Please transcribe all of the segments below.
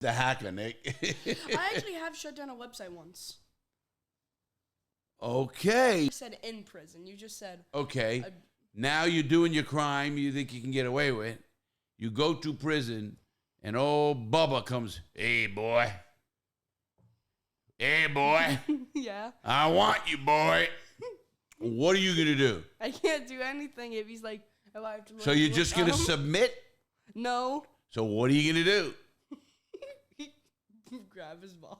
The hacker, Nick. I actually have shut down a website once. Okay. You said in prison. You just said... Okay. Now you're doing your crime you think you can get away with. You go to prison, and old Bubba comes, hey, boy. Hey, boy. Yeah. I want you, boy. What are you going to do? I can't do anything if he's like... Oh, I have to So you're just going to submit? No. So what are you going to do? Grab his balls.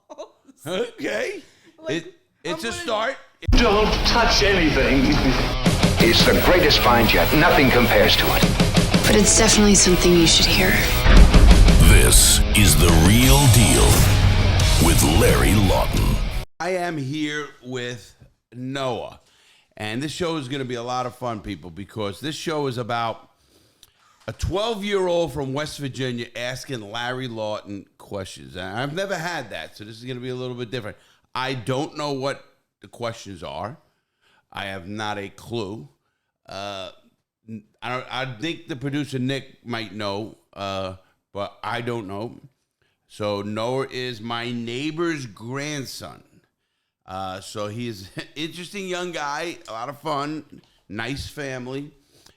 Okay. Like, It's a start. Don't touch anything. It's the greatest find yet. Nothing compares to it. But it's definitely something you should hear. This is The Real Deal with Larry Lawton. I am here with Noah. And this show is going to be a lot of fun, people, because this show is about a 12-year-old from West Virginia asking Larry Lawton questions. And I've never had that, so this is going to be a little bit different. I don't know what the questions are. I have not a clue. I think the producer, Nick, might know, but I don't know. So Noah is my neighbor's grandson. So he's an interesting young guy, a lot of fun, nice family.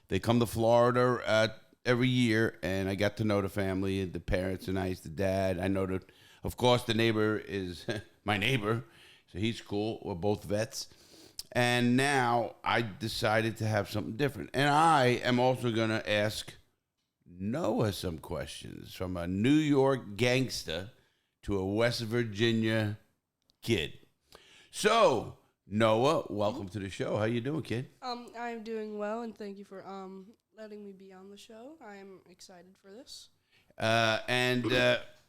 They come to Florida every year, and I got to know the family. The parents are nice, the dad. I know that, of course, the neighbor is my neighbor, so he's cool. We're both vets. And now I decided to have something different. And I am also going to ask Noah some questions, from a New York gangster to a West Virginia kid. So, Noah, welcome to the show. How you doing, kid? I'm doing well, and thank you for letting me be on the show. I am excited for this.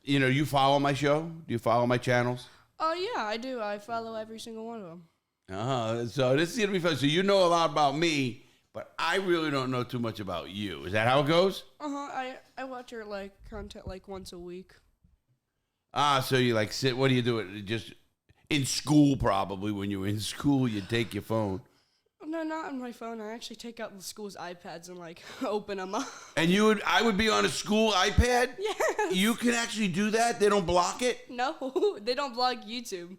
You follow my show? Do you follow my channels? Oh, yeah, I do. I follow every single one of them. So this is going to be fun. So you know a lot about me, but I really don't know too much about you. Is that how it goes? I watch your content once a week. So you sit, what do you do? Just in school, probably. When you're in school, you take your phone. No, not on my phone. I actually take out the school's iPads and open them up. And I would be on a school iPad? Yes. You can actually do that? They don't block it? No, they don't block YouTube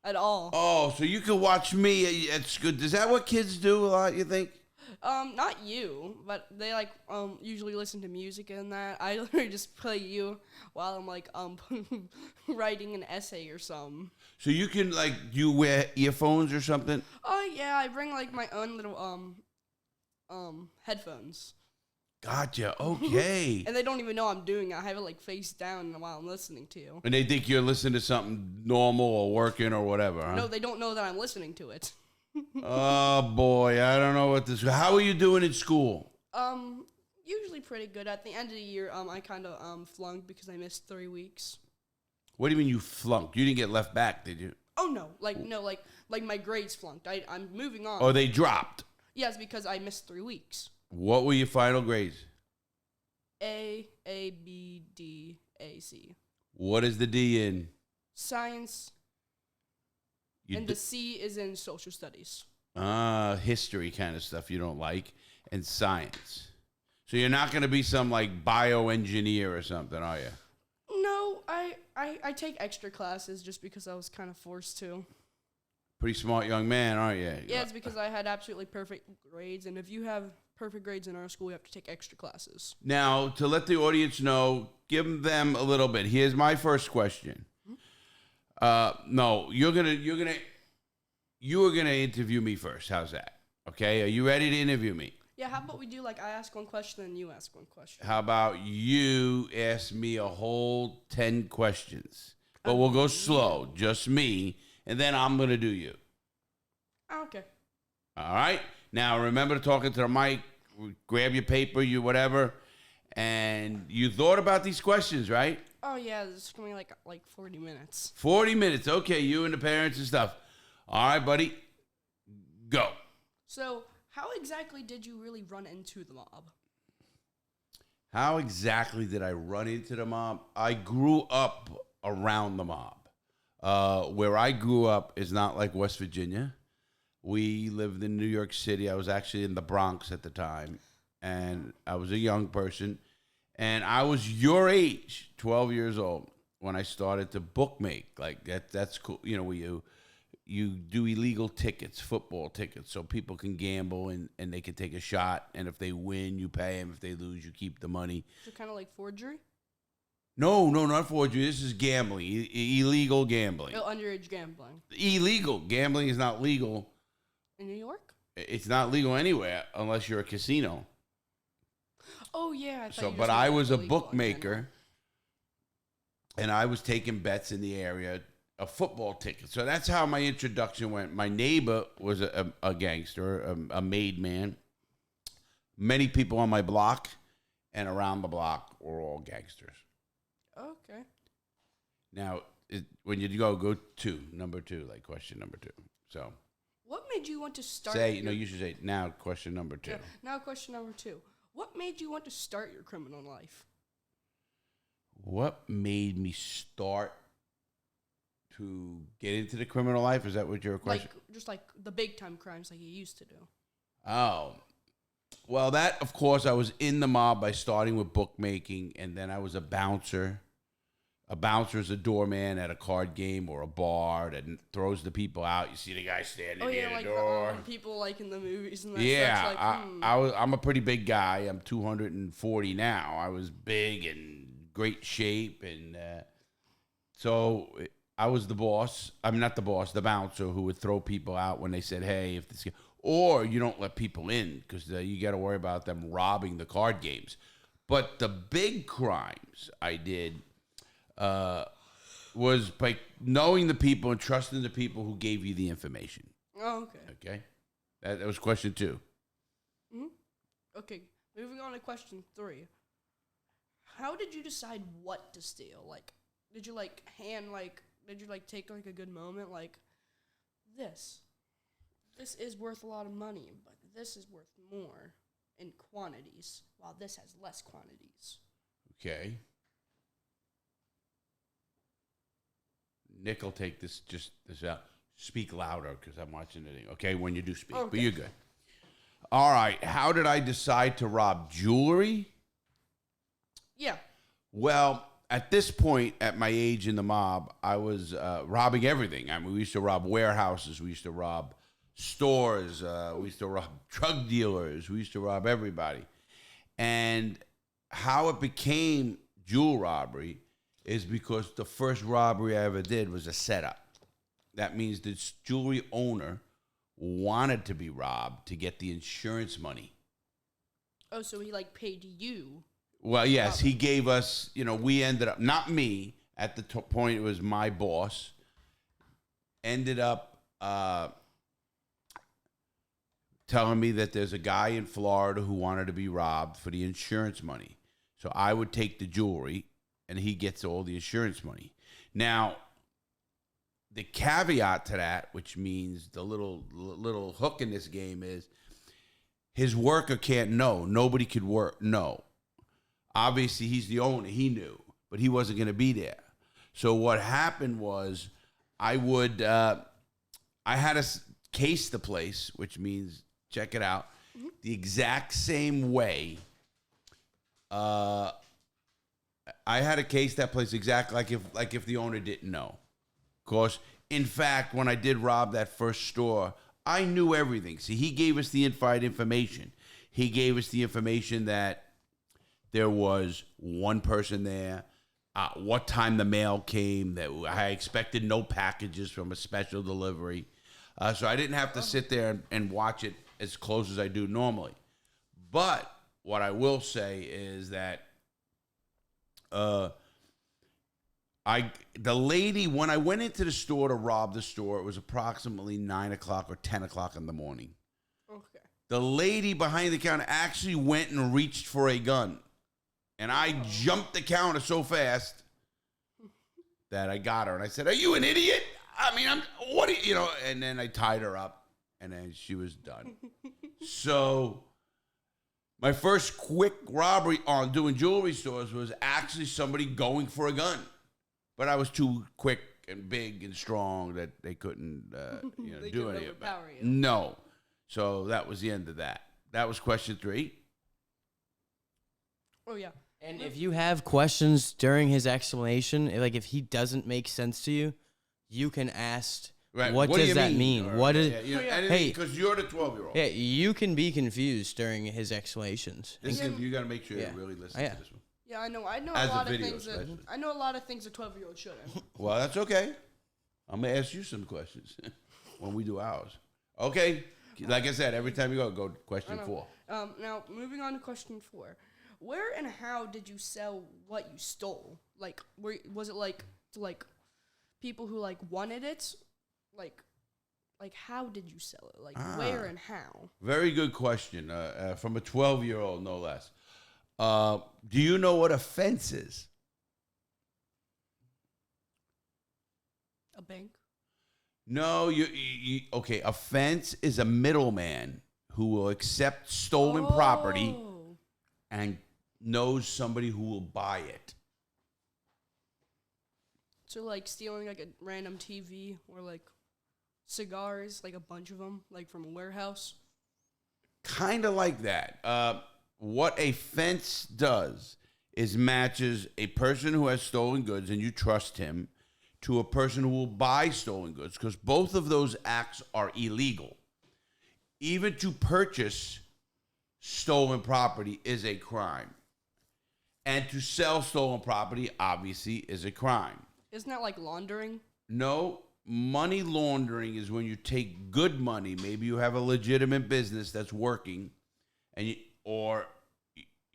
at all. Oh, so you can watch me at school. Is that what kids do a lot, you think? Not you, but they usually listen to music and that. I literally just play you while I'm writing an essay or something. So you can you wear earphones or something? Oh yeah, I bring my own little headphones. Gotcha. Okay. And they don't even know I'm doing it. I have it face down while I'm listening to you. And they think you're listening to something normal or working or whatever, huh? No, they don't know that I'm listening to it. Oh boy, I don't know what this. How are you doing in school? Usually pretty good. At the end of the year, I kind of flunked because I missed 3 weeks. What do you mean you flunked? You didn't get left back, did you? Oh no, my grades flunked. I'm moving on. Oh, they dropped. Yes, because I missed 3 weeks. What were your final grades? A, B, D, A, C. What is the D in? Science. And the C is in social studies. History kind of stuff you don't like, and science. So you're not going to be some bioengineer or something, are you? No, I take extra classes just because I was kind of forced to. Pretty smart young man, aren't you? Yeah, it's because I had absolutely perfect grades, and if you have perfect grades in our school, you have to take extra classes. Now, to let the audience know, give them a little bit. Here's my first question. No, you are gonna interview me first. How's that? Okay, are you ready to interview me? Yeah, how about we do I ask one question and you ask one question? How about you ask me a whole 10 questions? But we'll go slow, just me, and then I'm gonna do you. Okay. All right? Now remember to talk into the mic, grab your paper, whatever, and you thought about these questions, right? Oh yeah, this is gonna be like 40 minutes. 40 minutes, okay, you and the parents and stuff. All right, buddy, go. So, how exactly did you really run into the mob? How exactly did I run into the mob? I grew up around the mob. Where I grew up is not like West Virginia. We lived in New York City. I was actually in the Bronx at the time, and I was a young person. And I was your age, 12 years old, when I started to bookmake. Like that's cool. You know, where you do illegal tickets, football tickets, so people can gamble and they can take a shot. And if they win, you pay them. If they lose, you keep the money. So kind of like forgery? No, not forgery. This is gambling, illegal gambling. Oh, underage gambling. Illegal gambling is not legal. In New York? It's not legal anywhere unless you're a casino. Oh, yeah. But I was a bookmaker, and I was taking bets in the area of football tickets. So that's how my introduction went. My neighbor was a gangster, a made man. Many people on my block and around the block were all gangsters. Okay. Now, when you go number two, like question number two. So, what made you want to start? You should say now. Question number two. Yeah, now, question number two. What made you want to start your criminal life? What made me start to get into the criminal life? Is that what your question? Just like the big time crimes, like you used to do. Oh, well, that of course I was in the mob by starting with bookmaking, and then I was a bouncer. A bouncer is a doorman at a card game or a bar that throws the people out. You see the guy standing near the door. People like in the movies and that. Yeah, Like, I'm a pretty big guy. I'm 240 now. I was big and great shape, and so I was the boss. I'm not the boss, the bouncer who would throw people out when they said, "Hey, if this," or you don't let people in because you got to worry about them robbing the card games. But the big crimes I did. Was by knowing the people and trusting the people who gave you the information. Oh, okay. Okay? That was question 2. Mm-hmm. Okay, moving on to question 3. How did you decide what to steal? Like, did you take like a good moment? Like, this is worth a lot of money, but this is worth more in quantities, while this has less quantities. Okay. Nick will take this out. Speak louder because I'm watching the thing. Okay, when you do speak, okay. But you're good. All right. How did I decide to rob jewelry? Yeah. Well, at this point, at my age in the mob, I was robbing everything. I mean, we used to rob warehouses. We used to rob stores. We used to rob drug dealers. We used to rob everybody. And how it became jewel robbery is because the first robbery I ever did was a setup. That means the jewelry owner wanted to be robbed to get the insurance money. Oh, so he like paid you? Well, yes, he gave us, we ended up, not me, at the point it was my boss, ended up telling me that there's a guy in Florida who wanted to be robbed for the insurance money. So I would take the jewelry and he gets all the insurance money. Now, the caveat to that, which means the little hook in this game is his worker can't know. Nobody could know. Obviously, he's the owner. He knew, but he wasn't going to be there. So what happened was I had to case the place, which means, check it out, the exact same way. I had to case that place exactly like if the owner didn't know. Of course, in fact, when I did rob that first store, I knew everything. See, he gave us the inside information. He gave us the information that there was one person there, what time the mail came, that I expected no packages from a special delivery. So I didn't have to sit there and watch it as close as I do normally. But what I will say is that the lady, when I went into the store to rob the store, it was approximately 9 o'clock or 10 o'clock in the morning. Okay. The lady behind the counter actually went and reached for a gun. And I jumped the counter so fast that I got her. And I said, "Are you an idiot? I mean, what do you know?" And then I tied her up, and then she was done. So my first quick robbery on doing jewelry stores was actually somebody going for a gun. But I was too quick and big and strong that they couldn't do any of it. No. So that was the end of that. That was question 3. Oh, yeah. And if you have questions during his explanation, like if he doesn't make sense to you, you can ask, Right. what do does you that mean? mean? Or, What is? hey, because you're the 12-year-old. Yeah, you can be confused during his explanations. You got to make sure you really listen to this one. Yeah, I know. I know As a a lot of video, things. especially. I know a lot of things a 12-year-old shouldn't. Well, that's okay. I'm gonna ask you some questions when we do ours. Okay. Like I said, every time you go to question 4. Now, moving on to question 4. Where and how did you sell what you stole? Like, was it like to like people who like wanted it? Like how did you sell it? Like where and how? Very good question from a 12-year-old, no less. Do you know what a fence is? A bank? No, okay. A fence is a middleman who will accept stolen property and knows somebody who will buy it. So like stealing like a random TV or like cigars, like a bunch of them, like from a warehouse. Kind of like that. What a fence does is matches a person who has stolen goods and you trust him to a person who will buy stolen goods, because both of those acts are illegal. Even to purchase stolen property is a crime. And to sell stolen property, obviously, is a crime. Isn't that like laundering? No, money laundering is when you take good money. Maybe you have a legitimate business that's working, and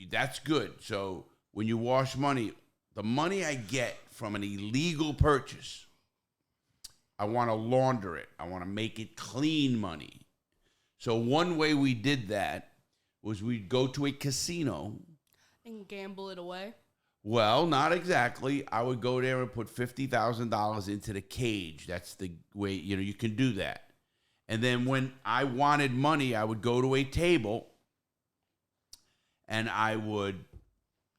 that's good. So when you wash money, the money I get from an illegal purchase, I want to launder it. I want to make it clean money. So one way we did that was we'd go to a casino. And gamble it away? Well, not exactly. I would go there and put $50,000 into the cage. That's the way, you can do that. And then when I wanted money, I would go to a table and I would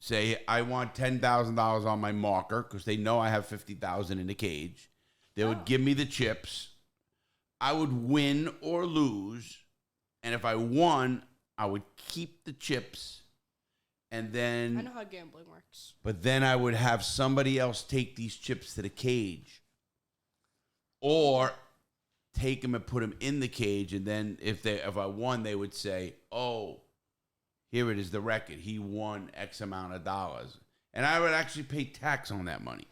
say, I want $10,000 on my marker, because they know I have $50,000 in the cage. They would give me the chips. I would win or lose. And if I won, I would keep the chips. And then I know how gambling works. But then I would have somebody else take these chips to the cage, or take them and put them in the cage. And then if I won, they would say, "Oh, here it is, the record. He won X amount of dollars." And I would actually pay tax on that money.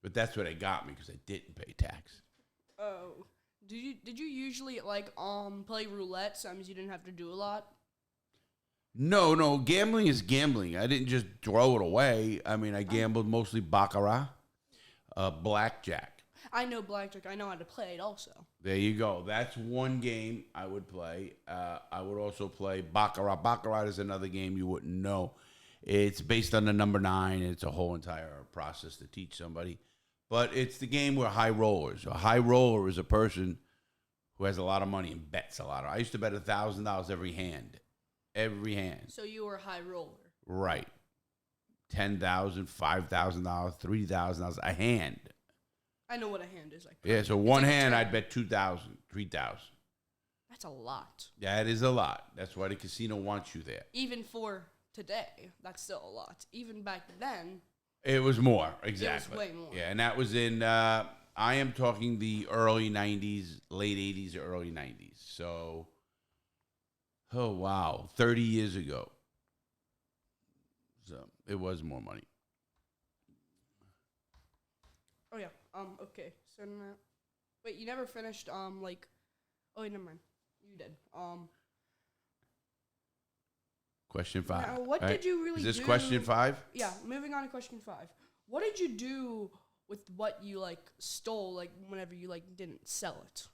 But that's what it got me, because I didn't pay tax. Oh. Did you usually like play roulette? So that means you didn't have to do a lot? No, gambling is gambling. I didn't just throw it away. I mean, I gambled mostly baccarat, blackjack. I know blackjack. I know how to play it also. There you go. That's one game I would play. I would also play baccarat. Baccarat is another game you wouldn't know. It's based on the number 9. It's a whole entire process to teach somebody. But it's the game where high rollers. A high roller is a person who has a lot of money and bets a lot. I used to bet $1,000 every hand. Every hand. So you were a high roller. Right. $10,000, $5,000, $3,000 a hand. I know what a hand is. Yeah, so one hand I'd bet $2,000, $3,000. That's a lot. That is a lot. That's why the casino wants you there. Even for today, that's still a lot. Even back then, it was more, exactly. It was way more. Yeah, and that was in, I am talking the early 90s, late 80s or early 90s. So, oh, wow, 30 years ago. So, it was more money. Oh, yeah. Okay. So, now, wait, you never finished, oh, wait, never mind. You did. Question 5. Now, what did you really do? Is this question 5? Yeah, moving on to question 5. What did you do with what you, stole, whenever you, didn't sell it?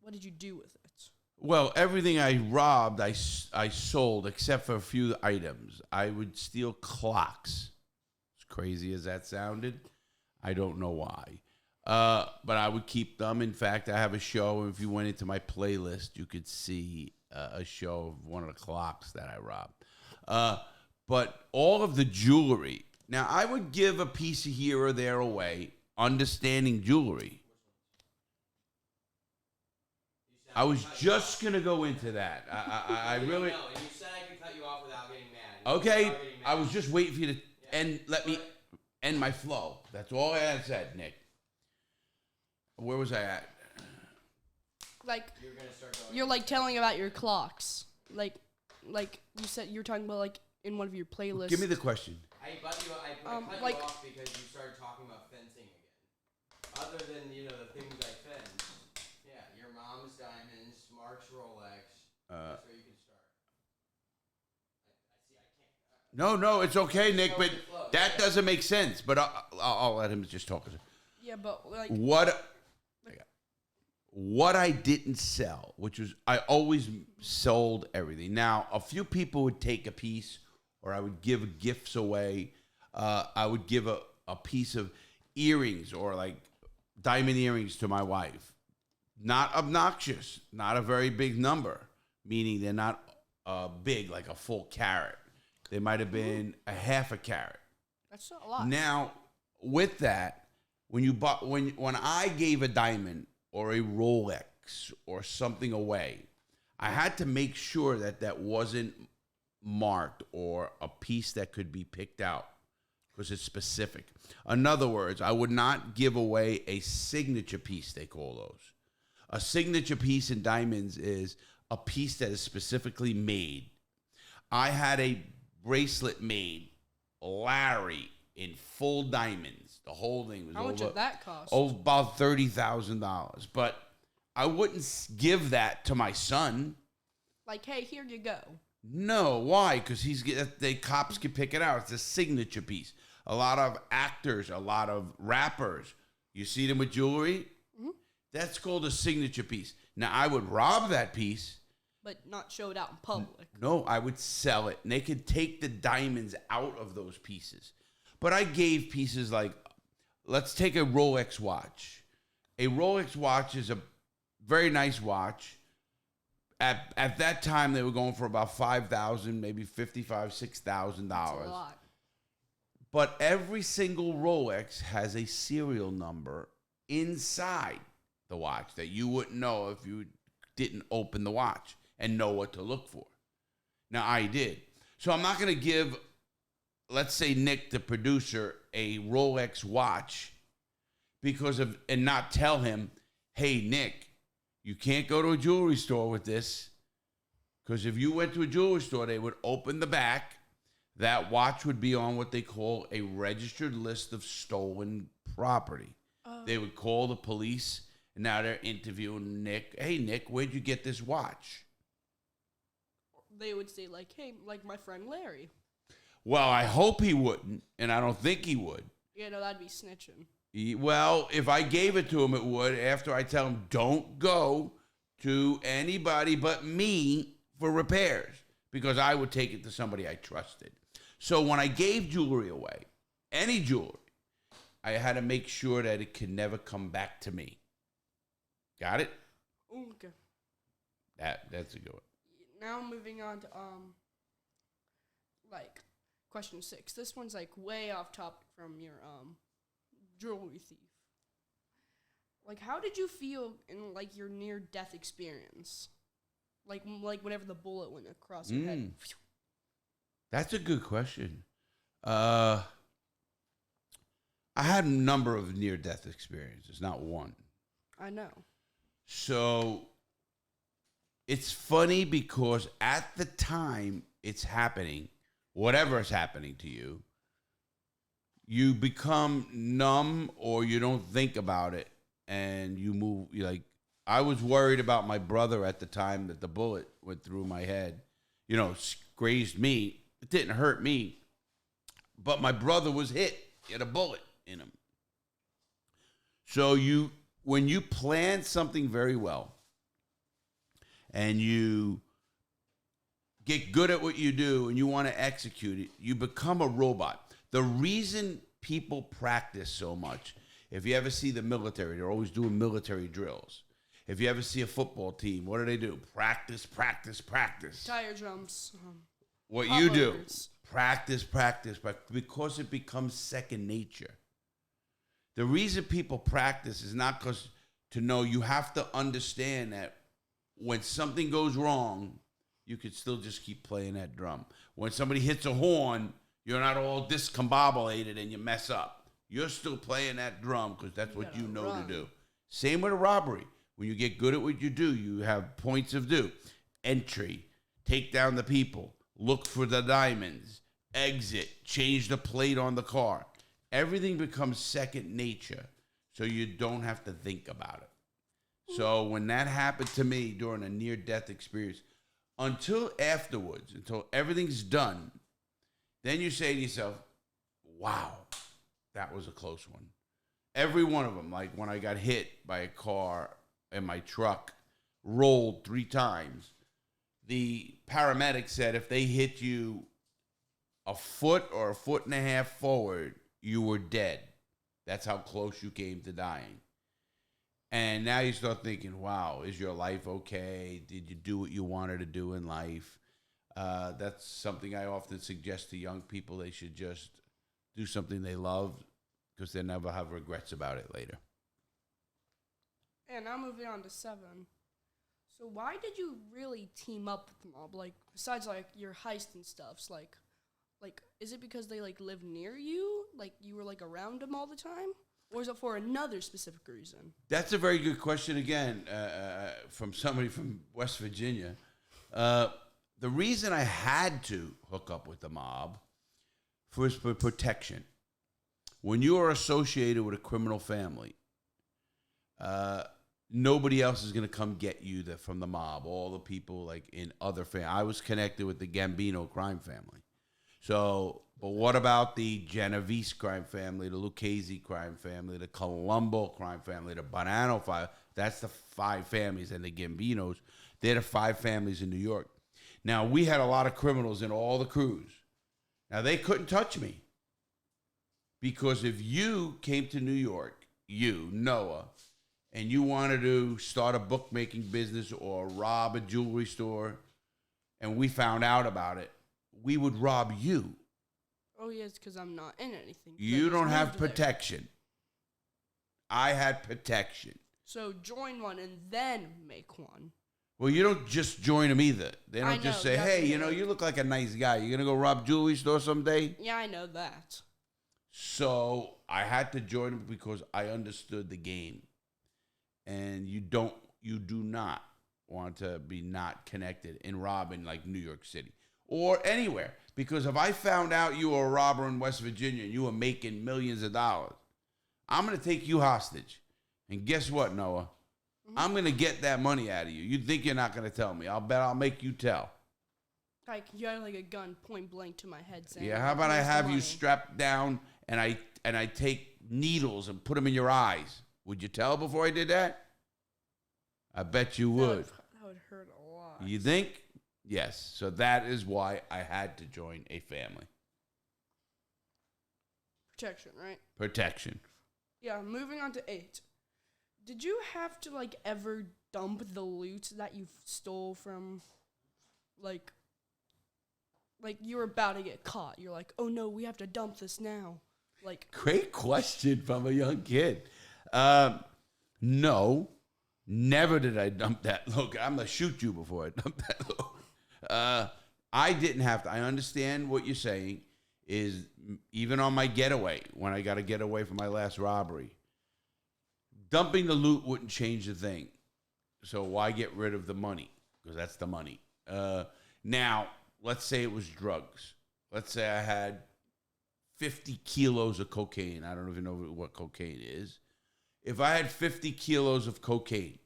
What did you do with it? Well, everything I robbed, I sold, except for a few items. I would steal clocks. As crazy as that sounded, I don't know why. But I would keep them. In fact, I have a show. If you went into my playlist, you could see a show of one of the clocks that I robbed. But all of the jewelry. Now, I would give a piece of here or there away, understanding jewelry. I was just going to go into that. I really... No, and you said I could cut you off without getting mad. Okay, I was just waiting for you to let me end my flow. That's all I had said, Nick. Where was I at? Like, you're like telling about your clocks. Like you said, you're talking about like in one of your playlists. Give me the question. I cut you off because you started talking about fencing again. Other than, the things I fence, your mom's diamonds, Mark's Rolex, that's where you can start. No, it's okay, Nick, but that doesn't make sense. But I'll let him just talk. Yeah, but like what I didn't sell, which was I always sold everything. Now, a few people would take a piece, or I would give gifts away. I would give a piece of earrings or like diamond earrings to my wife. Not obnoxious, not a very big number, meaning they're not big like a full carat. They might have been a half a carat. That's not a lot. Now, with that, when I gave a diamond or a Rolex or something away, I had to make sure that wasn't marked or a piece that could be picked out because it's specific. In other words, I would not give away a signature piece, they call those. A signature piece in diamonds is a piece that is specifically made. I had a bracelet made, Larry, in full diamonds. The whole thing was How much did that cost? Oh, about $30,000. But I wouldn't give that to my son. Like, hey, here you go. No, why? Because the cops can pick it out. It's a signature piece. A lot of actors, a lot of rappers, you see them with jewelry. Mm-hmm. That's called a signature piece. Now, I would rob that piece. But not show it out in public. No, I would sell it. And they could take the diamonds out of those pieces. But I gave pieces like, let's take a Rolex watch. A Rolex watch is a very nice watch. At that time, they were going for about $5,000, maybe $5,500, $6,000. That's a lot. But every single Rolex has a serial number inside the watch that you wouldn't know if you didn't open the watch and know what to look for. Now, I did. So I'm not going to give, let's say, Nick, the producer, a Rolex watch and not tell him, hey, Nick, you can't go to a jewelry store with this, because if you went to a jewelry store, they would open the back. That watch would be on what they call a registered list of stolen property. They would call the police, and now they're interviewing Nick. Hey, Nick, where'd you get this watch? They would say, like, hey, like my friend Larry. Well, I hope he wouldn't, and I don't think he would. Yeah, no, that'd be snitching. Well, if I gave it to him, it would, after I tell him, don't go to anybody but me for repairs, because I would take it to somebody I trusted. So when I gave jewelry away, any jewelry, I had to make sure that it could never come back to me. Got it? Okay. That's a good one. Now moving on to, question 6. This one's, way off topic from your, jewelry thief. How did you feel in, your near-death experience? Whenever the bullet went across your head. That's a good question. I had a number of near-death experiences, not one. I know. So it's funny because at the time it's happening, whatever is happening to you, you become numb or you don't think about it and you move. I was worried about my brother at the time that the bullet went through my head, grazed me. It didn't hurt me, but my brother was hit. He had a bullet in him. So when you plan something very well and you get good at what you do and you want to execute it, you become a robot. The reason people practice so much, if you ever see the military, they're always doing military drills. If you ever see a football team, what do? Practice, practice, practice. Tire jumps. What you do, practice, but because it becomes second nature. The reason people practice is not because to know. You have to understand that when something goes wrong, you could still just keep playing that drum. When somebody hits a horn, you're not all discombobulated and you mess up. You're still playing that drum because that's what you know to do. Same with a robbery. When you get good at what you do, you have points of do. Entry, take down the people, look for the diamonds, exit, change the plate on the car. Everything becomes second nature, so you don't have to think about it. So when that happened to me during a near-death experience, until afterwards, until everything's done, then you say to yourself, wow, that was a close one. Every one of them, like when I got hit by a car and my truck rolled 3 times, the paramedic said if they hit you a foot or a foot and a half forward, you were dead. That's how close you came to dying. And now you start thinking, wow, is your life okay? Did you do what you wanted to do in life? That's something I often suggest to young people. They should just do something they love because they'll never have regrets about it later. And now moving on to 7. So why did you really team up with the mob? Like, besides, like, your heist and stuffs, like, is it because they, like, live near you? Like, you were, like, around them all the time? Or is it for another specific reason? That's a very good question, again, from somebody from West Virginia. The reason I had to hook up with the mob was for protection. When you are associated with a criminal family, nobody else is going to come get you from the mob. All the people like in other families. I was connected with the Gambino crime family. So, but what about the Genovese crime family, the Lucchese crime family, the Colombo crime family, the Bonanno 5? That's the 5 families, and the Gambinos. They're the 5 families in New York. Now, we had a lot of criminals in all the crews. Now, they couldn't touch me. Because if you came to New York, you, Noah, and you wanted to start a bookmaking business or rob a jewelry store, and we found out about it, we would rob you. Oh, yes, because I'm not in anything. You don't have protection. I had protection. So join one and then make one. Well, you don't just join them either. They don't just say, hey, you look like a nice guy. You going to go rob jewelry store someday? Yeah, I know that. So I had to join them because I understood the game. And you do not want to be not connected in robbing like New York City or anywhere. Because if I found out you were a robber in West Virginia and you were making millions of dollars, I'm going to take you hostage. And guess what, Noah? Mm-hmm. I'm going to get that money out of you. You think you're not going to tell me. I'll bet I'll make you tell. Like, you had like a gun point blank to my head saying, yeah, how about I have you strapped down and I take needles and put them in your eyes? Would you tell before I did that? I bet you would. That would hurt a lot. You think? Yes. So that is why I had to join a family. Protection, right? Protection. Yeah, moving on to 8. Did you have to, like, ever dump the loot that you stole from, like, you were about to get caught? You're like, oh, no, we have to dump this now. Like, great question from a young kid. No, never did I dump that. Look, I'm going to shoot you before I dump that loot. I didn't have to. I understand what you're saying is even on my getaway, when I got to get away from my last robbery, dumping the loot wouldn't change the thing. So why get rid of the money? Because that's the money. Now, let's say it was drugs. Let's say I had 50 kilos of cocaine. I don't even know what cocaine is. If I had 50 kilos of cocaine,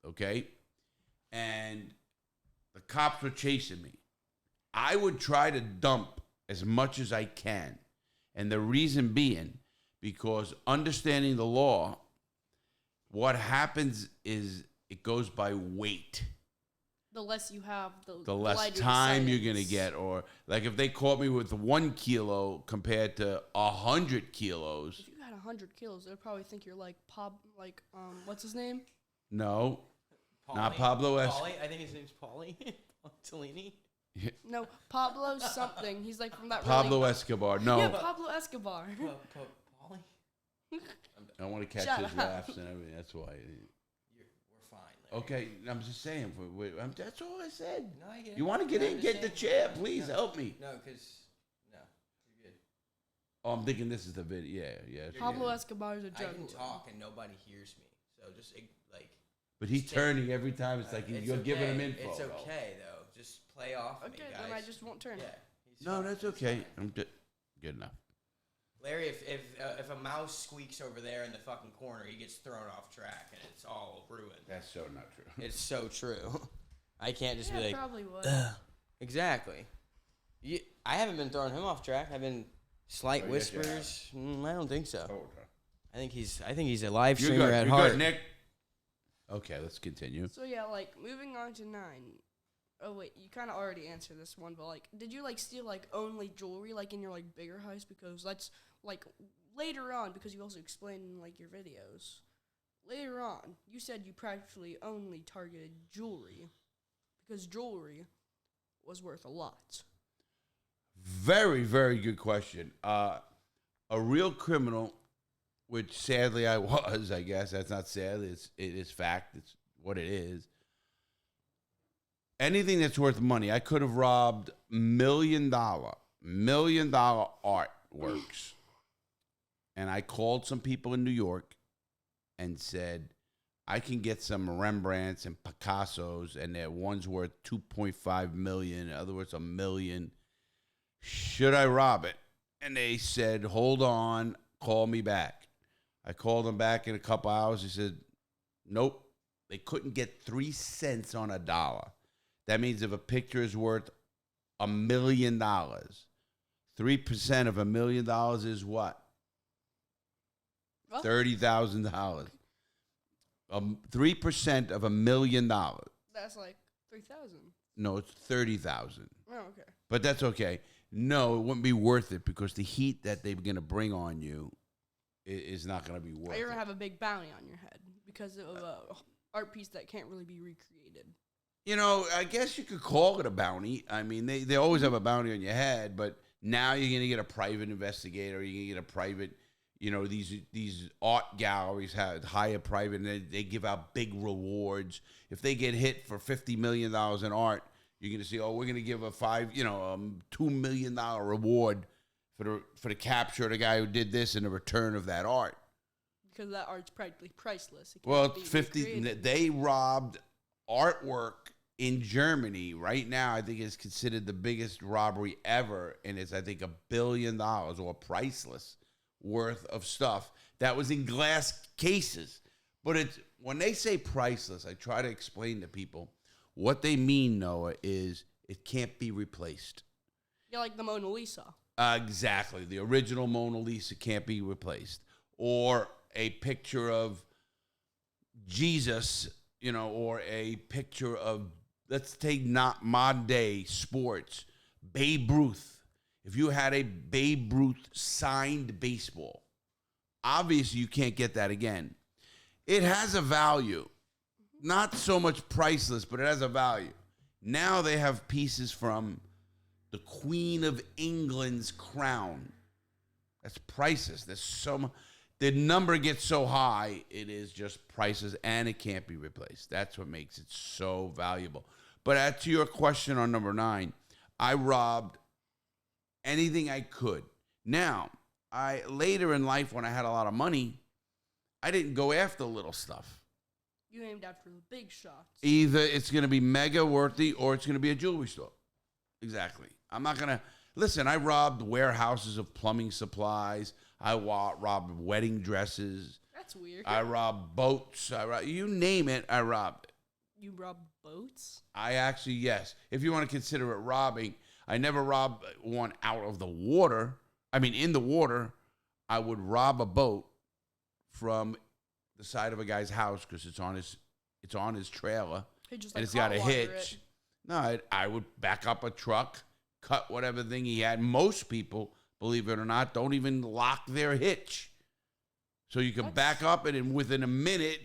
okay, and the cops were chasing me, I would try to dump as much as I can. And the reason being, because understanding the law, what happens is it goes by weight. the less you have, the less time you're going to get. Or like if they caught me with 1 kilo compared to 100 kilos. If you had 100 kilos, they'd probably think you're like what's his name? No, Pauly? not Pablo Pauly? I think his name's Pauly. Tellini. No, Pablo something. He's like from that. Pablo Escobar. No. Yeah, Pablo Escobar. Pauly. I want to catch Shut his up. laughs and everything. That's why. We're fine, Okay, I'm just saying. That's all I said. No, I get it. You want to get in? Get the chair, please. Help me. No, because no, you're good. Oh, I'm thinking this is the video. Yeah. Pablo Escobar is a I juggler. can talk and nobody hears me, so just like. But he's turning every time. It's like you're giving him info. It's okay though. Just play off me, guys. Then I just won't turn. Yeah. No, that's okay. I'm good enough. Larry, if a mouse squeaks over there in the fucking corner, he gets thrown off track and it's all ruined. That's so not true. It's so true. I can't just be like. Probably would. Exactly. I haven't been throwing him off track. I've been slight whispers. I don't think so. I think he's a live streamer at heart. Good, Nick. Okay, let's continue. So yeah, like moving on to 9. Oh wait, you kind of already answered this one, but like, did you like steal like only jewelry like in your like bigger heist? Because that's like later on, because you also explained in like your videos. Later on, you said you practically only targeted jewelry because jewelry was worth a lot. Very, very good question. A real criminal, which sadly I was, I guess. That's not sadly. It is fact. It's what it is. Anything that's worth money. I could have robbed $1 million artworks. And I called some people in New York and said, I can get some Rembrandts and Picassos, and that one's worth $2.5 million, the other worth $1 million. Should I rob it? And they said, hold on, call me back. I called them back in a couple hours. He said, nope. They couldn't get 3 cents on a dollar. That means if a picture is worth $1 million, 3% of $1 million is what? Well, $30,000. 3% of $1 million. that's like 3,000. No, it's 30,000. Oh, okay. But that's okay. No, it wouldn't be worth it because the heat that they're going to bring on you is not going to be worth it. You're going to have a big bounty on your head because of a art piece that can't really be recreated. You know, I guess you could call it a bounty. I mean, they always have a bounty on your head, but now you're going to get a private investigator. You're going to get a private, you know, these art galleries hire private, and they give out big rewards. If they get hit for $50 million in art, you're going to see, we're going to give a $2 million reward for the capture of the guy who did this and the return of that art. Because that art's practically priceless. Well, 50. They robbed artwork in Germany right now. I think it's considered the biggest robbery ever, and it's I think $1 billion or priceless worth of stuff that was in glass cases. But it's when they say priceless, I try to explain to people what they mean. Noah, is it can't be replaced. Yeah, like the Mona Lisa. Exactly, the original Mona Lisa can't be replaced, or a picture of Jesus, you know, or a picture of, let's take not modern day sports, Babe Ruth. If you had a Babe Ruth signed baseball, obviously you can't get that again. It has a value, not so much priceless, but it has a value. Now they have pieces from the Queen of England's crown. That's priceless. There's so much. The number gets so high, it is just priceless, and it can't be replaced. That's what makes it so valuable. But to your question on number 9, I robbed anything I could. Now, later in life when I had a lot of money, I didn't go after little stuff. You aimed after the big shots. Either it's going to be mega worthy or it's going to be a jewelry store. Exactly. I'm not going to... Listen, I robbed warehouses of plumbing supplies. I robbed wedding dresses. That's weird. I robbed boats. You name it, I robbed it. You robbed boats? I actually, yes. If you want to consider it robbing, I never robbed one out of the water. I mean, in the water, I would rob a boat from the side of a guy's house because it's on his trailer, and it's got a hitch. No, I would back up a truck, cut whatever thing he had. Most people, believe it or not, don't even lock their hitch. So you can back up and within a minute,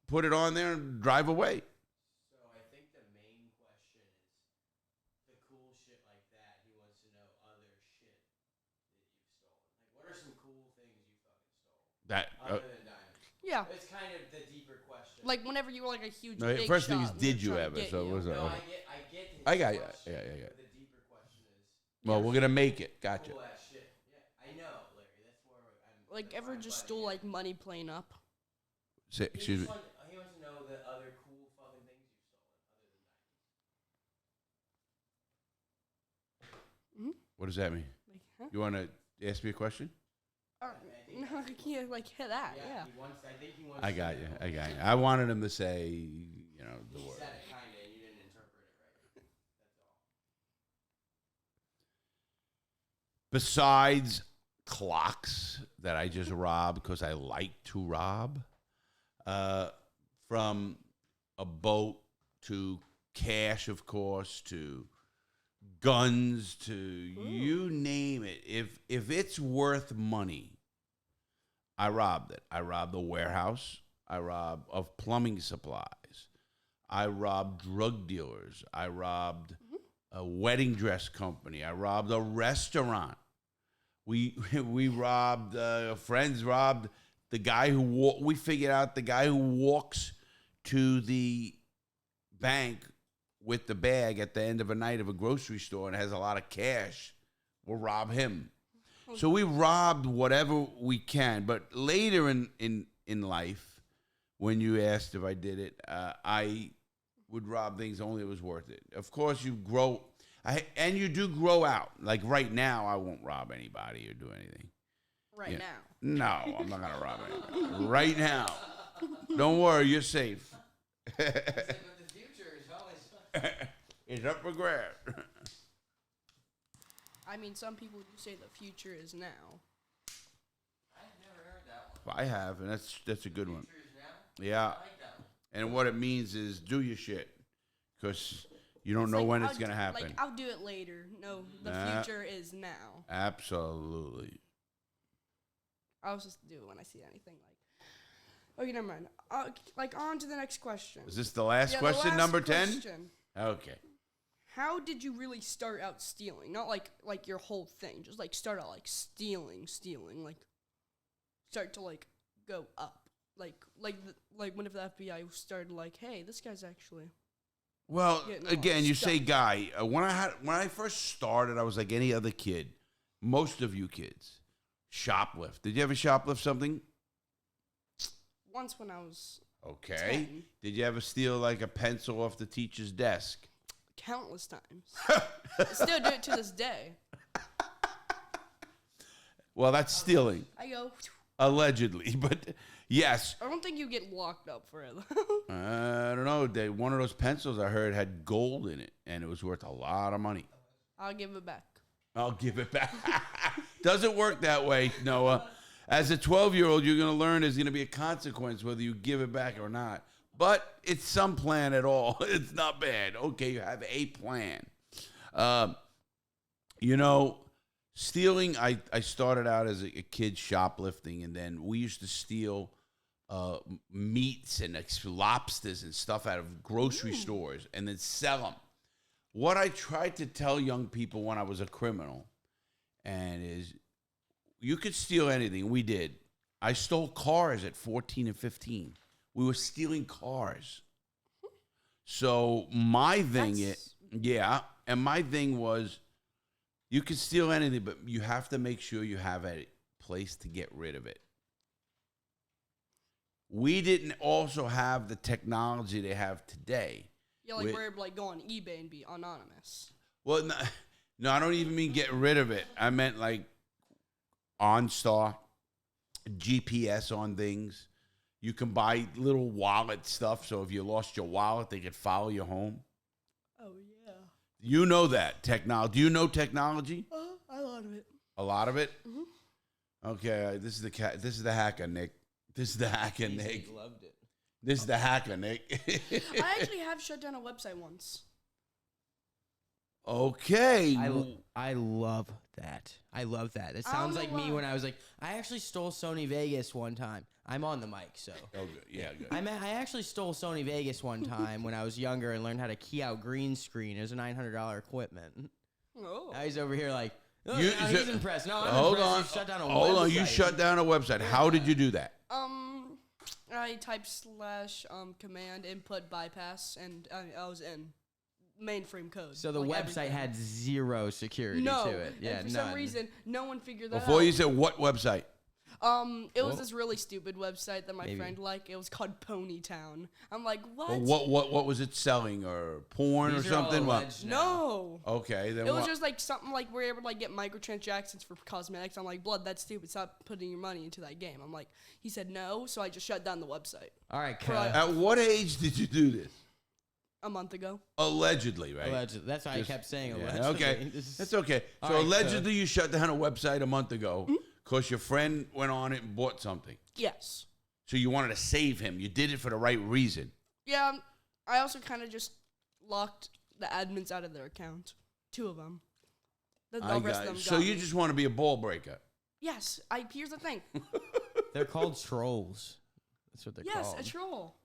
put it on there and drive away. So I think the main question is the cool shit like that. He wants to know other shit that you've stolen. Like, what are some cool things you fucking stole? Other than diamonds. Yeah. It's kind of the deeper question. Like whenever you were like a huge No, big first thing shot is, and did they're you trying to ever? get So you. it was. No, I get his I got you. question, Yeah. but the deeper question is, Well, we're gonna make it. Gotcha. cool ass shit. Yeah, I know, Larry. That's more. Like that's ever my just buddy. stole like money playing up? Say, excuse me. He wants to know the other cool fucking things you've stolen, other than that. What does that mean? Like, huh? You want to ask me a question? No, I can't like hit that. Yeah. He wants. I think he wants. I to got know. you. I got you. I wanted him to say, you know, the He word. said it kinda, and you didn't interpret it right. That's all. Besides clocks that I just robbed because I like to rob, from a boat to cash, of course, to guns, to you name it. If it's worth money, I robbed it. I robbed a warehouse. I robbed of plumbing supplies. I robbed drug dealers. I robbed a wedding dress company. I robbed a restaurant. We robbed friends robbed the guy who we figured out the guy who walks to the bank with the bag at the end of a night of a grocery store and has a lot of cash. We'll rob him. So we robbed whatever we can. But later in life, when you asked if I did it, I would rob things only if it was worth it. Of course, you grow, and you do grow out. Like right now, I won't rob anybody or do anything. Right Yeah. now. No, I'm not going to rob anybody. Right now. Don't worry, you're safe. But the future is always. It's up for grabs. I mean, some people do say the future is now. I've never heard that one. I have, and that's a good one. Future is now. Yeah. I like that one. And what it means is do your shit, because you don't know Like, when I'll it's going to happen. Like, I'll do it later. No, the Nah. future is now. Absolutely. I'll just do it when I see anything like. Okay, never mind. Like, on to the next question. Is this the last Yeah, the question, last number 10? question. Okay. How did you really start out stealing? Not like your whole thing. Just like start out like stealing. Like start to like go up. Like when if the FBI started like, hey, this guy's actually. Well, Getting a lot again, of you say stuff. guy. When I first started, I was like any other kid. Most of you kids shoplift. Did you ever shoplift something? Once when I was Okay. 10. Did you ever steal like a pencil off the teacher's desk? Countless times. I still do it to this day. Well, that's stealing, I go. allegedly. But yes, I don't think you get locked up for it. I don't know. One of those pencils I heard had gold in it, and it was worth a lot of money. I'll give it back. I'll give it back. Doesn't work that way, Noah. As a 12-year-old, you're going to learn there's going to be a consequence whether you give it back or not. But it's some plan at all. It's not bad. Okay, you have a plan. Stealing, I started out as a kid shoplifting, and then we used to steal meats and lobsters and stuff out of grocery stores and then sell them. What I tried to tell young people when I was a criminal is you could steal anything. We did. I stole cars at 14 and 15. We were stealing cars. So my thing my thing was you could steal anything, but you have to make sure you have a place to get rid of it. We didn't also have the technology they have today. Yeah, like where like go on eBay and be anonymous. Well, no, I don't even mean get rid of it. I meant like OnStar, GPS on things. You can buy little wallet stuff, so if you lost your wallet, they could follow you home. Oh yeah. You know that technology. Do you know technology? A lot of it. A lot of it. Mm-hmm. Okay, this is the hacker, Nick. This is the hacker, Nick. Loved it. This is the hacker, Nick. I actually have shut down a website once. Okay. I love that. I love that. It I don't sounds know like me why. when I was like, I actually stole Sony Vegas one time. I'm on the mic, so. Oh, good. Yeah, good. I actually stole Sony Vegas one time when I was younger and learned how to key out green screen. It was a $900 equipment. Oh. Now he's over here like, oh, You- now he's impressed. No, I'm Hold impressed. on. You shut down a Hold on. website. You shut down a website. How did you do that? I typed / command input bypass, and I was in mainframe code. So the like, website everything. had zero security no, to it. Yeah, and for none. some reason, no one figured that Before out. you said what website? It was this really stupid website that my friend liked. It was called Ponytown. I'm like, what? Well, what was it selling, or porn These or are all something? alleged now. No. Okay, then It was what? just like something like we're able to like get microtransactions for cosmetics. I'm like, blood, that's stupid. Stop putting your money into that game. I'm like, he said no, so I just shut down the website All right, At what age did you do this? a month ago. Allegedly, right? allegedly. That's why I kept saying Yeah, allegedly. okay, This is- that's okay. All So right, allegedly, you shut down a website a month ago Hmm? because your friend went on it and bought something. Yes. So you wanted to save him. You did it for the right reason. Yeah. I also kind of just locked the admins out of their account. 2 of them. The rest of them So got you me. just want to be a ball breaker. Yes. Here's the thing. They're called trolls. That's what they're Yes, called. a troll.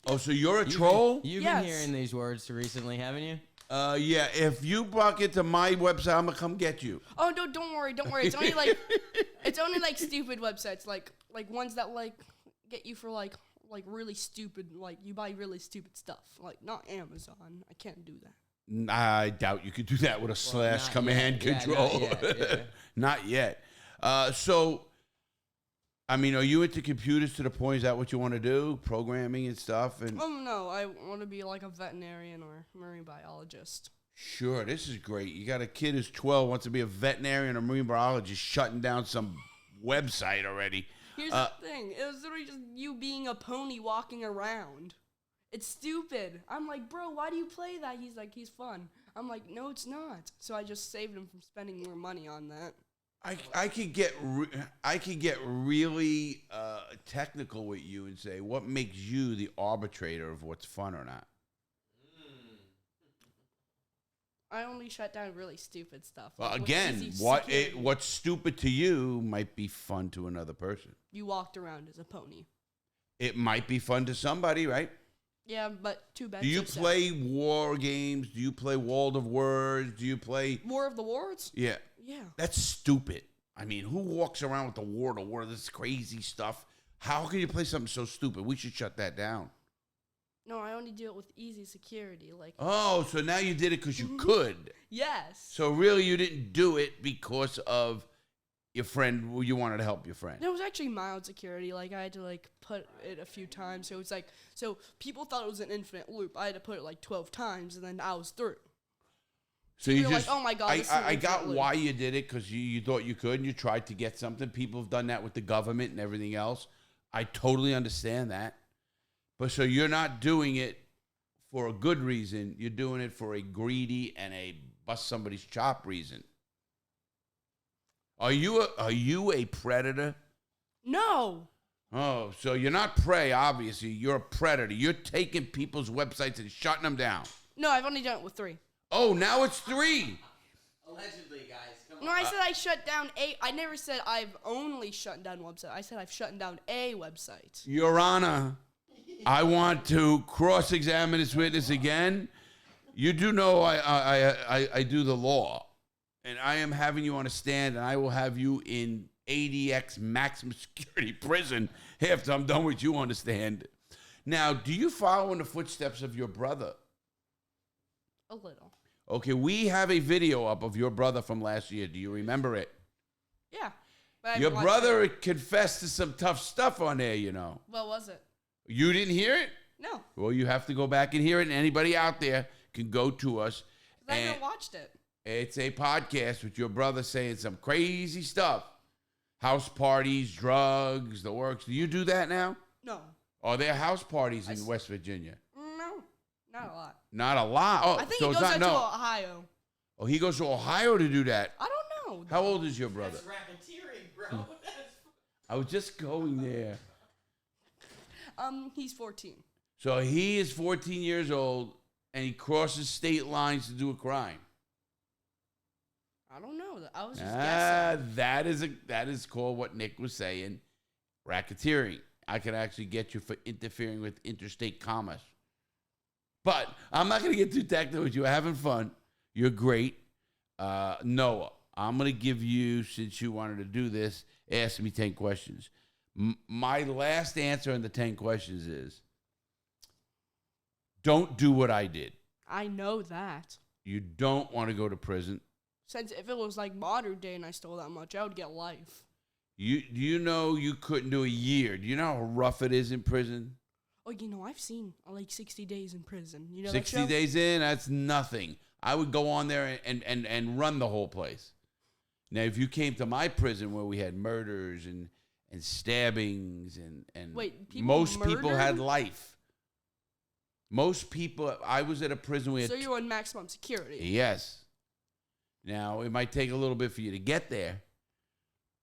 Oh, so you're a troll? You've Yes. been hearing these words recently, haven't you? Yeah. If you buck into my website, I'm gonna come get you. Oh no! Don't worry. It's only like stupid websites, like ones that like get you for like really stupid, like you buy really stupid stuff, like not Amazon. I can't do that. I doubt you could do that with a slash not command yet. Yeah, control. not yet, yeah. Not yet. So, I mean, are you into computers to the point? Is that what you want to do? Programming and stuff? And No, I want to be like a veterinarian or marine biologist. sure, this is great. You got a kid who's 12, wants to be a veterinarian or marine biologist, shutting down some website already. Here's the thing: it was literally just you being a pony walking around. It's stupid. I'm like, bro, why do you play that? He's like, he's fun. I'm like, no, it's not. So I just saved him from spending more money on that. I could get really technical with you and say, what makes you the arbitrator of what's fun or not? I only shut down really stupid stuff. Well, like with again, easy security. what's stupid to you might be fun to another person. You walked around as a pony. It might be fun to somebody, right? Yeah, but too bad. Do you so sad. play war games? Do you play World of Words? Do you play? War of the Worlds? Yeah, Yeah. that's stupid. I mean, who walks around with the War of War? This crazy stuff. How can you play something so stupid? We should shut that down. No, I only do it with easy security. Like, Oh, so now you did it because you could. yes. So really, you didn't do it because of your friend. Well, you wanted to help your friend. There was actually mild security. Like, I had to, like, put it a few times. So it's like, so people thought it was an infinite loop. I had to put it, like, 12 times, and then I was through. So You're you like, just, oh my God, this is an I got infinite loop. why you did it because you thought you could and you tried to get something. People have done that with the government and everything else. I totally understand that. But so you're not doing it for a good reason. You're doing it for a greedy and a bust somebody's chop reason. Are you a predator? No. Oh, so you're not prey, obviously. You're a predator. You're taking people's websites and shutting them down. No, I've only done it with 3. Oh, now it's 3. Allegedly, guys. Come No, I said I shut down I never said I've only shut down website. I said I've shut down a website. Your Honor, I want to cross-examine this witness again. You do know I do the law, and I am having you on a stand, and I will have you in ADX maximum security prison after I'm done with you on the stand. Now, do you follow in the footsteps of your brother? A little. Okay, we have a video up of your brother from last year. Do you remember it? Yeah. But I Your haven't watched brother it. confessed to some tough stuff on there, you know. What was it? You didn't hear it? No. Well, you have to go back and hear it, and anybody out there can go to us. 'Cause I And never watched it. it's a podcast with your brother saying some crazy stuff. House parties, drugs, the works. Do you do that now? No. Are there house parties in West Virginia? No. Not a lot. Not a lot. Oh, I think so he it's goes not out no. to Ohio. Oh, he goes to Ohio to do that. I don't know. How old is your brother? That's racketeering, bro. I was just going there. He's 14. So he is 14 years old, and he crosses state lines to do a crime. I don't know. I was just guessing. That is called what Nick was saying, racketeering. I could actually get you for interfering with interstate commerce. But I'm not going to get too technical with you. We're having fun. You're great. Noah, I'm going to give you, since you wanted to do this, ask me 10 questions. My last answer in the 10 questions is, don't do what I did. I know that. You don't want to go to prison. Since if it was like modern day and I stole that much, I would get life. You know you couldn't do a year. Do you know how rough it is in prison? Oh, I've seen like 60 days in prison. You know 60 that show? days in, that's nothing. I would go on there and run the whole place. Now, if you came to my prison where we had murders and stabbings and Wait, people most people had murdered? life. Most people, I was at a prison we had. So you were in maximum security. Yes. Now, it might take a little bit for you to get there,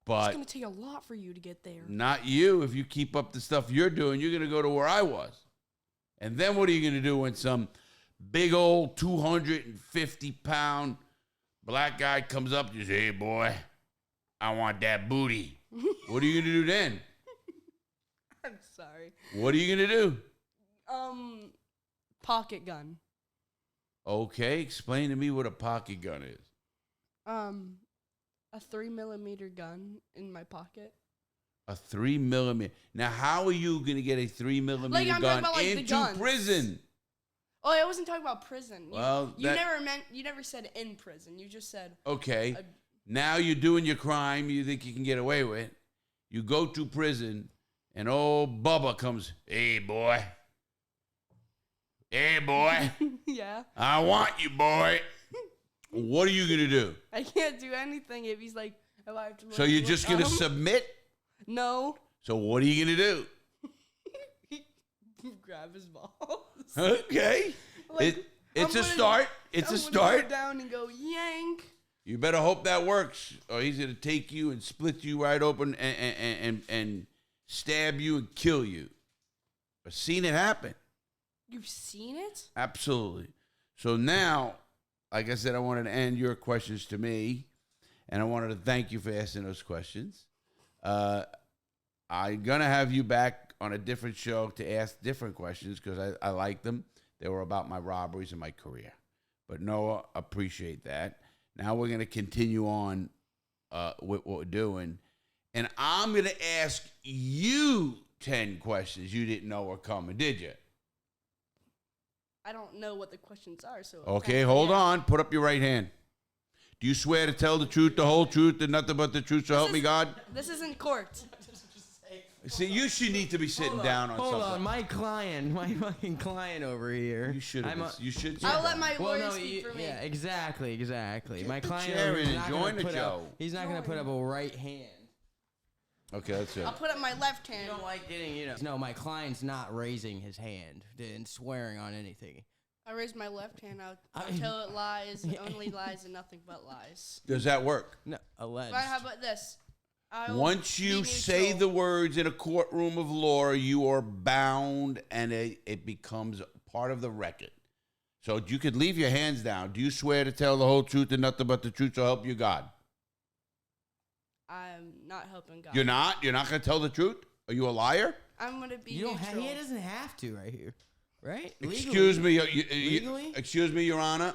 but It's going to take a lot for you to get there. not you. If you keep up the stuff you're doing, you're going to go to where I was. And then what are you going to do when some big old 250-pound black guy comes up and says, hey, boy, I want that booty. What are you going to do then? I'm sorry. What are you going to do? Pocket gun. Okay, explain to me what a pocket gun is. A 3mm gun in my pocket. A 3mm. Now, how are you going to get a 3mm Like, I'm talking gun about, like, the into guns. prison? Oh, I wasn't talking about prison. Well, you that- never said in prison. You just said Okay. a- Now you're doing your crime you think you can get away with. You go to prison, and old Bubba comes, hey, boy. Hey, boy. yeah. I want you, boy. What are you going to do? I can't do anything if he's like, if I have to So you're just going to submit? No. So what are you going to Grab his balls. do? Okay. Like, It's I'm a gonna- start. It's I'm a gonna start. Go down and go yank. You better hope that works, or he's going to take you and split you right open and stab you and kill you. I've seen it happen. You've seen it? Absolutely. So now, like I said, I wanted to end your questions to me, and I wanted to thank you for asking those questions. I'm going to have you back on a different show to ask different questions because I like them. They were about my robberies and my career. But Noah, appreciate that. Now we're going to continue on with what we're doing. And I'm going to ask you 10 questions you didn't know were coming, did you? I don't know what the questions are, so. Okay, hold on. Put up your right hand. Do you swear to tell the truth, the whole truth, and nothing but the truth, so help me God? This isn't court. See, you should need to be sitting down on Hold something. on, my fucking client over here. You should have. You should. sit I'll let down. my lawyer no, speak for me. yeah, exactly. My the client chair over in here is and not join gonna the put show. up. He's not gonna put up a right hand. Okay, that's it. I'll put up my left You hand. don't like getting, No, my client's not raising his hand and swearing on anything. I raise my left hand out. I'll tell it lies, only lies, and nothing but lies. Does that work? No, alleged. But how about this? I'll Once be you say neutral. the words in a courtroom of law, you are bound, and it becomes part of the record. So you could leave your hands down. Do you swear to tell the whole truth and nothing but the truth, so help you God? I'm not helping God. You're not? You're not going to tell the truth? Are you a liar? I'm gonna be You don't have. neutral. He doesn't have to right here, right? Excuse me. Legally? Excuse me, Your Honor.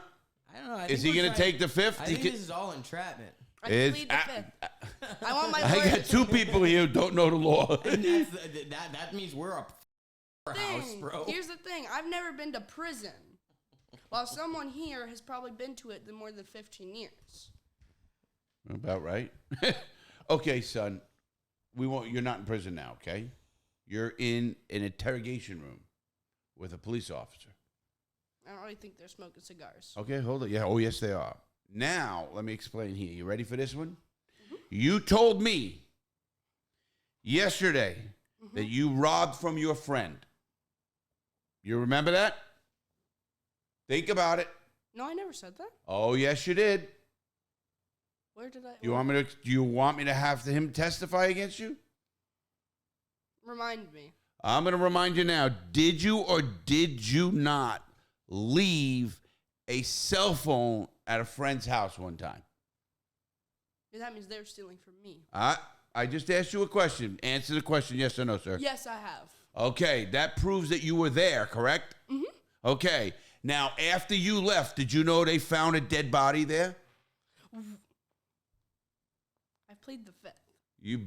I don't know. Is he going to take the fifth? I He think could- this is all entrapment. I It's- plead the fifth. I want my lawyer I got two people here who don't know the law. And that means we're a house, thing. bro. Here's the thing. I've never been to prison. While someone here has probably been to it more than 15 years. About right. Okay, son. You're not in prison now, okay? You're in an interrogation room with a police officer. I don't really think they're smoking cigars. Okay, hold it. Yeah. Oh, yes, they are. Now, let me explain here. You ready for this one? You told me yesterday that you robbed from your friend. You remember that? Think about it. No, I never said that. Oh, yes, you did. Where did I? Do you want me to have him testify against you? Remind me. I'm going to remind you now. Did you or did you not leave a cell phone at a friend's house one time? That means they're stealing from me. I just asked you a question. Answer the question, yes or no, sir. Yes, I have. Okay, that proves that you were there, correct? Mm-hmm. Okay. Now, after you left, did you know they found a dead body there? I plead the fifth. You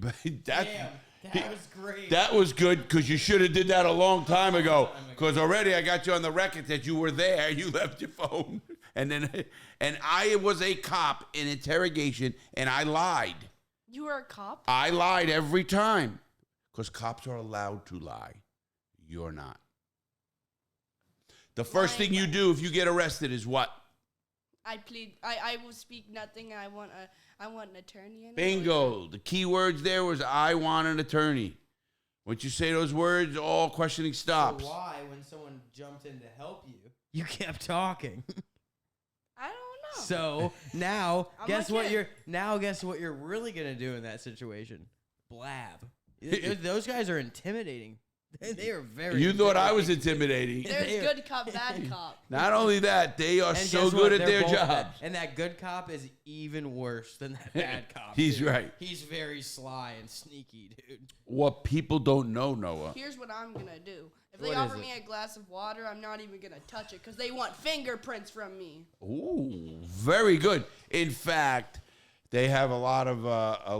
That was great. That was good because you should have did that a long time ago. Because already I got you on the record that you were there. You left your phone, and I was a cop in interrogation, and I lied. You were a cop? I lied every time because cops are allowed to lie. You're not. The first thing you do if you get arrested is what? I plead. I will speak nothing. I want an attorney. Bingo. The key words there was I want an attorney. Once you say those words, all questioning stops. So why, when someone jumped in to help you, you kept talking? I don't know. So now, I'm guess a what kid. Guess what you're really gonna do in that situation? Blab. Those guys are intimidating. They are very. You thought I was intimidating. There's good cop, bad cop. Not only that, they are And so guess good what? at They're their both jobs. bad. And that good cop is even worse than that bad cop. He's dude. right. He's very sly and sneaky, dude. What people don't know, Noah. Here's what I'm gonna do. If they What offer is me a glass of water, I'm not even gonna touch it because they want fingerprints from me. Ooh, very good. In fact, they have a lot of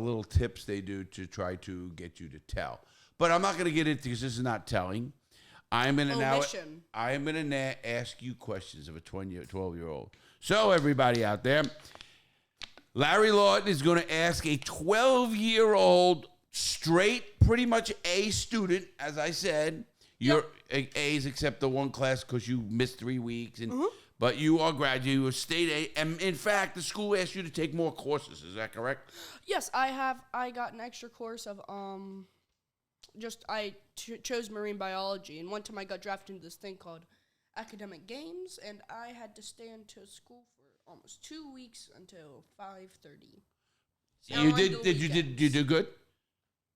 little tips they do to try to get you to tell. But I'm not going to get into because this is not telling. I'm going to Omission. ask you questions of a 12-year-old. So everybody out there, Larry Lawton is going to ask a 12-year-old straight, pretty much A student, as I said. You're A's except the one class because you missed 3 weeks, but you are graduating. You were state A, and in fact, the school asked you to take more courses. Is that correct? Yes, I got an extra course of I chose marine biology, and one time I got drafted into this thing called academic games, and I had to stay into school for almost 2 weeks until 5:30. Did you do good?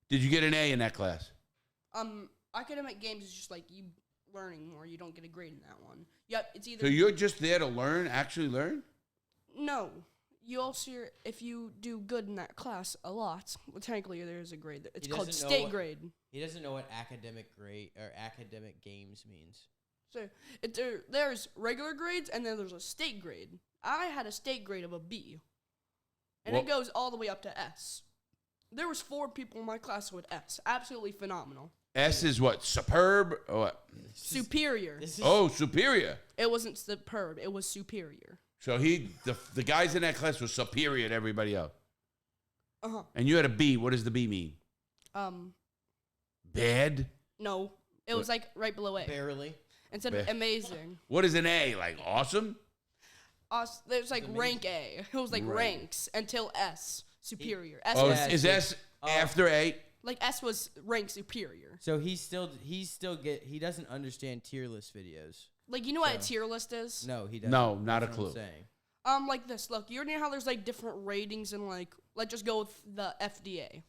Did you get an A in that class? Academic games is just like you learning more. You don't get a grade in that one. Yep, it's either. So you're just there to learn, actually learn? No. You also, if you do good in that class a lot, well, technically there's a grade. It's called state grade. He doesn't know what academic grade or academic games means. So there's regular grades and then there's a state grade. I had a state grade of a B, and it goes all the way up to S. There was 4 people in my class with S. Absolutely phenomenal. S is what? Superb? Or what? Superior. Superior. It wasn't superb. It was superior. So the guys in that class were superior to everybody else. Uh-huh. And you had a B. What does the B mean? Bad? No. It was like right below A. Barely. Instead of amazing. What is an A? Like awesome? There's like rank A. It was like ranks until S. Superior. S Oh, was is S after A? like S was rank superior. So he doesn't understand tier list videos. Like, you know what a tier list is? No, he doesn't. No, not a That's what I'm clue. saying. Like this. Look, you know how there's like different ratings and like, let's just go with the FDA.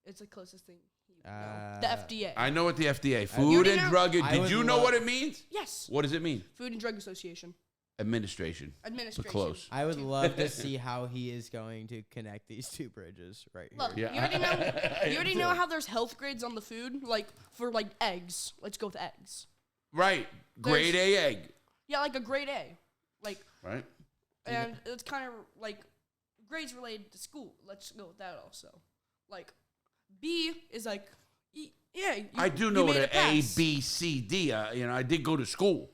It's the closest thing. The FDA. I know what the FDA, You Food didn't and know? Drug. I Did would you know love- what it means? Yes. What does it mean? Food and Drug Association. Administration. Administration. But close. I would love to see how he is going to connect these 2 bridges right here. Look, Yeah. you already know how there's health grades on the food? Like, for like eggs. Let's go with eggs. Right. Grade A egg. Yeah, like a grade A. Like, Right. and it's kind of like grades related to school. Let's go with that also. Like, B is like, I do know what made an a A, pass, B, C, D. I did go to school.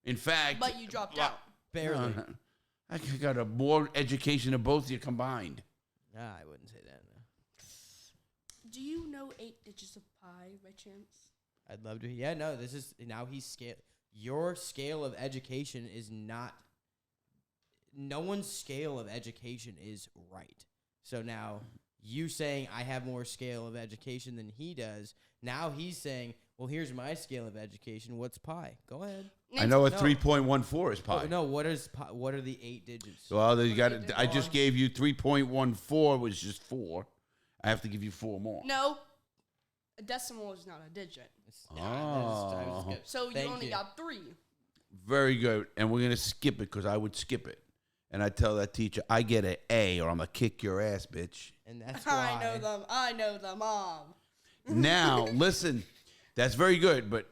In fact, but you dropped out. Barely. I got a more education than both of you combined. Nah, I wouldn't say that. No. Do you know 8 digits of pi by chance? I'd love to. Yeah, no, this is now he's scale. Your scale of education is not. No one's scale of education is right. So now you saying I have more scale of education than he does. Now he's saying, well, here's my scale of education. What's pi? Go ahead. I know what No. 3.14 is pi. Oh, no, what is pi? What are the 8 digits? Well, you got. I just gave you 3.14, which is just 4. I have to give you 4 more. No. A decimal is not a digit. So you only got 3. Very good. And we're gonna skip it because I would skip it, and I tell that teacher I get an A or I'm gonna kick your ass, bitch. And that's why. I know them, Mom. Now listen, that's very good. But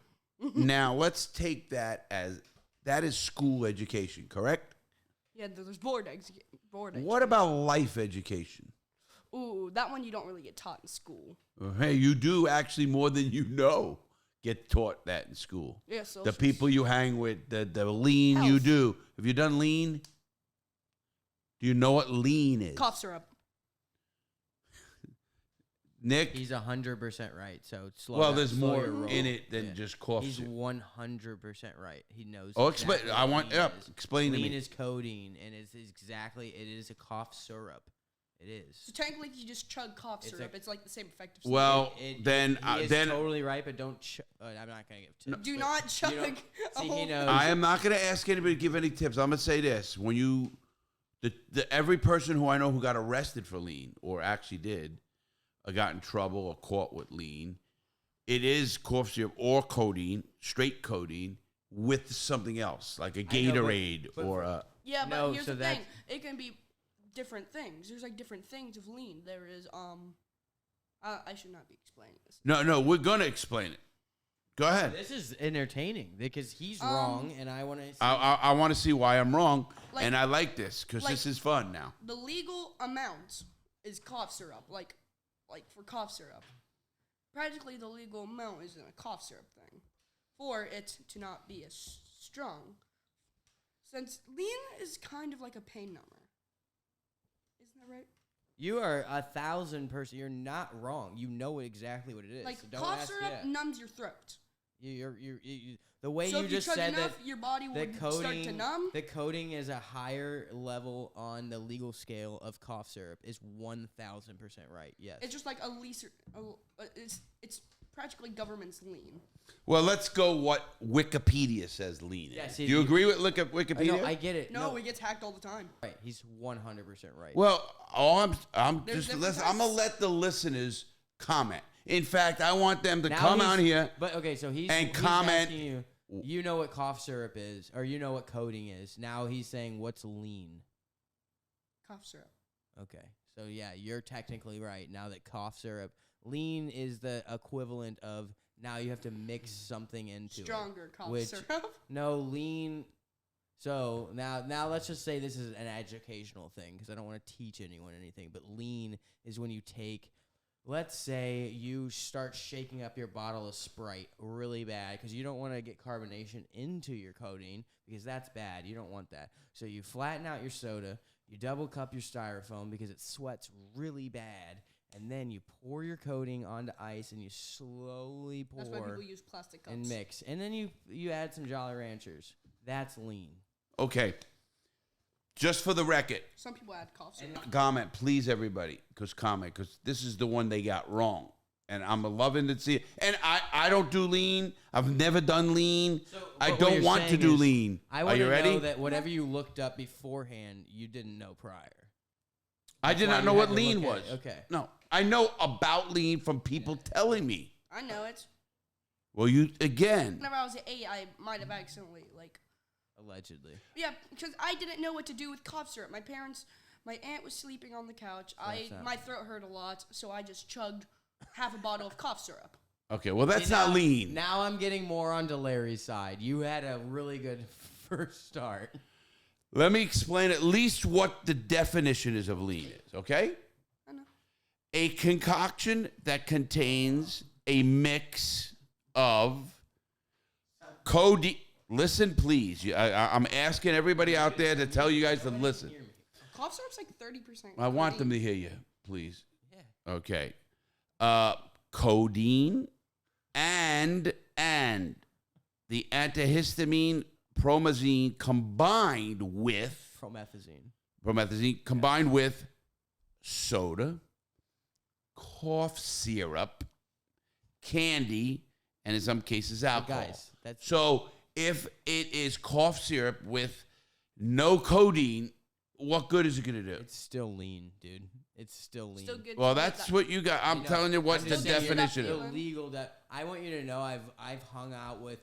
now let's take that as that is school education, correct? Yeah, there's board eggs. What about life education? Ooh, that one you don't really get taught in school. Hey, you do actually more than you know get taught that in school. Yeah, so The people you hang with, the lean you Health. do. Have you done lean? Do you know what lean is? cough syrup. Nick? He's 100% right. So slow Well, down, there's slow more your roll. in it than just cough He's syrup. 100% right. He knows. Oh, explain. exactly I what want. lean Yep. is. Explain to Lean me. is codeine, and it's exactly. It is a cough syrup. It is. So technically, you just chug cough It's syrup. a- It's like the same effective. Well, He then is totally right, but don't. I'm not gonna give tips. do but not chug. you know- a See, whole he knows. I am not going to ask anybody to give any tips. I'm going to say this: when you, every person who I know who got arrested for lean or actually did, or got in trouble or caught with lean, it is cough syrup or codeine, straight codeine with something else like a I know, Gatorade but or a. Yeah, but No, here's so the thing. that's- It can be different things. There's like different things of lean. There is I should not be explaining this. No, we're going to explain it. Go ahead. This is entertaining because he's wrong, and I want to. I want to see why I'm wrong, Like- and I like this because like- this is fun now. The legal amount is cough syrup, like for cough syrup. Practically, the legal amount is in a cough syrup thing, for it to not be as strong. Since lean is kind of like a pain number, isn't that right? You are 1,000%. You're not wrong. You know exactly what it is. Like so don't cough ask, syrup yeah. numbs your throat. The way So you if you just chug said enough, that your body the would start to numb. the coding is a higher level on the legal scale of cough syrup is 1,000% right. Yes. It's just like a leaser. It's practically government's lean. Well, let's go what Wikipedia says lean is. Yes, Do you agree with Wikipedia? No, I get it. No, it gets hacked all the time. right. He's 100% right. Well, I'm There's just different listen. I'm gonna types. let the listeners comment. In fact, I want them to Now come he's- out here. But okay, so he's and he's comment- asking you. You know what cough syrup is, or you know what coding is. Now he's saying what's lean. Cough syrup. Okay, so yeah, you're technically right. Now that cough syrup, lean is the equivalent of now you have to mix something into Stronger it. cough which- syrup. No, lean. So now let's just say this is an educational thing because I don't want to teach anyone anything. But lean is when you take, let's say you start shaking up your bottle of Sprite really bad because you don't want to get carbonation into your codeine because that's bad. You don't want that. So you flatten out your soda, you double cup your styrofoam because it sweats really bad, and then you pour your coating onto ice and you slowly pour That's why people use plastic cups. and mix. And then you add some Jolly Ranchers. That's lean. Okay. Just for the record, Some people add cough syrup. comment, please, everybody, because this is the one they got wrong, and I'm loving to see it. And I don't do lean. I've never done lean. I What don't you're want to saying do is, lean. I Are want you to ready? know that whatever you looked up beforehand, you didn't know prior. I did why not know you what had to lean look was. at it. Okay. No, I know about lean from people telling me. I know it. Well, you again. Whenever I was 8, I might have accidentally Allegedly. Yeah, because I didn't know what to do with cough syrup. My aunt was sleeping on the couch. My throat hurt a lot, so I just chugged half a bottle of cough syrup. Okay, well that's See, not now- lean. Now I'm getting more onto Larry's side. You had a really good first start. Let me explain at least what the definition is of lean is, okay? I know. A concoction that contains a mix of codeine. Listen, please. I'm asking everybody out there to tell you guys to listen. Cough syrup's like 30%. I want them to hear you, please. Yeah. Okay. Codeine and the antihistamine promethazine combined with soda, cough syrup, candy, and in some cases alcohol. Guys, that's So if it is cough syrup with no codeine, what good is it going to do? it's still lean, dude. It's still lean. Still good. Well, to that's that. what you got. I'm You know, telling you what I'm the just saying, definition you're is. not illegal. That I want you to know, I've hung out with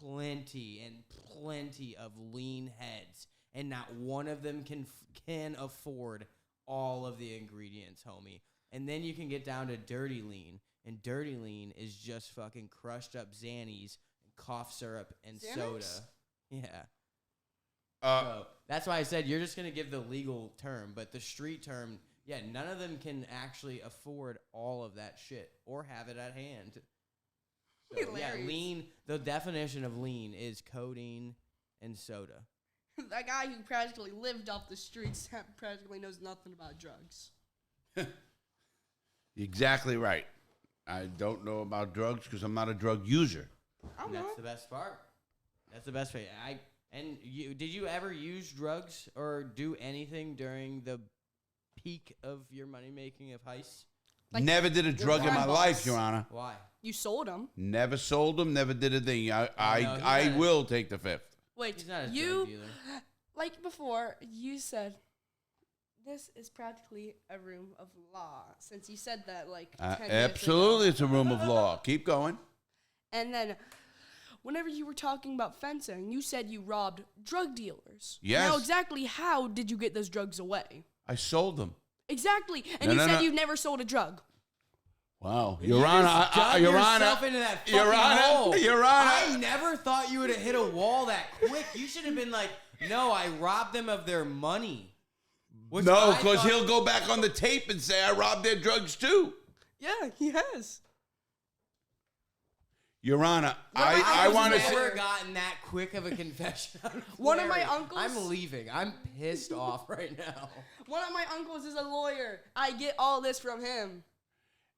plenty of lean heads, and not one of them can afford all of the ingredients, homie. And then you can get down to dirty lean, and dirty lean is just fucking crushed up Xannies, and cough syrup, and Xanax? soda. Yeah. Uh, So that's why I said you're just gonna give the legal term, but the street term Yeah, none of them can actually afford all of that shit or have it at hand. So, yeah, Hilarious. lean. The definition of lean is codeine and soda. That guy who practically lived off the streets practically knows nothing about drugs. Exactly right. I don't know about drugs because I'm not a drug user. I don't And know. that's the best part. That's the best way. Did you ever use drugs or do anything during the peak of your money making of heists? Like, Never did a drug in my crime life, boss. Your Honor. Why? You sold them. Never sold them, never did a thing. he's I not will take the fifth. Wait, He's not a you drug dealer. like before you said this is practically a room of law. Since you said that 10 minutes Absolutely, ago. it's a room of law. Keep going. And then whenever you were talking about fencing, you said you robbed drug dealers. Yes. Now exactly how did you get those drugs away? I sold them. Exactly. And No, you no, said no. you never sold a drug. Wow, You Your Honor, just dug Your yourself Honor, into that Your fucking Honor, hole. Your I Honor. never thought you would have hit a wall that quick. You should have been like, no, I robbed them of their money. Which No, I because thought- he'll go back on the tape and say I robbed their drugs too. Yeah, he has. Your Honor, I I've want to never say. gotten that quick of a confession. out of One of my Larry. uncles- I'm leaving. I'm pissed off right now. One of my uncles is a lawyer. I get all this from him.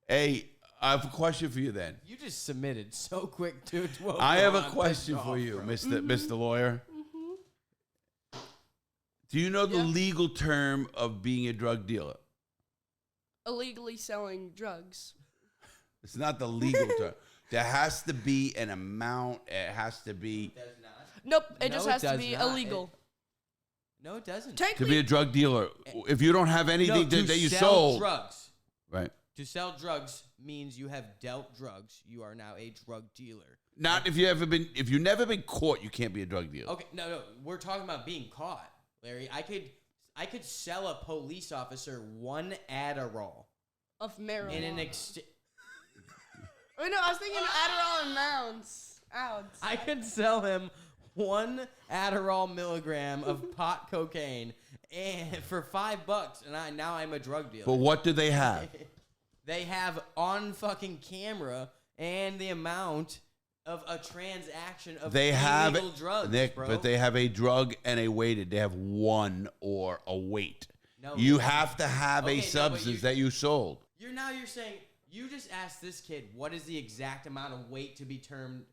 Hey, I have a question for you then. You just submitted so quick to 12. I have a I'm question pissed for off, you, bro. Mr. Lawyer. Do you know the Yeah. legal term of being a drug dealer? Illegally selling drugs. It's not the legal term. There has to be an amount. It has to be Does not. Nope, it No, just it has to does be not. illegal. No, it doesn't. to be Technically, a drug dealer. If you don't have anything to that you sell sold, drugs. right? To sell drugs means you have dealt drugs. You are now a drug dealer. Not if you've never been caught, you can't be a drug dealer. Okay, no. We're talking about being caught, Larry. I could sell a police officer one Adderall of marijuana. in an Wait, no, I was thinking Adderall and Mounds. Ouds. I could sell him one Adderall milligram of pot cocaine and for $5, and now I'm a drug dealer. But what do they have? They have on fucking camera and the amount of a transaction of They have illegal drugs, Nick, bro. but they have a drug and a weighted. They have one or a weight. No, You no. have to have Okay, a no, but substance that you sold. You're saying you just asked this kid what is the exact amount of weight to be termed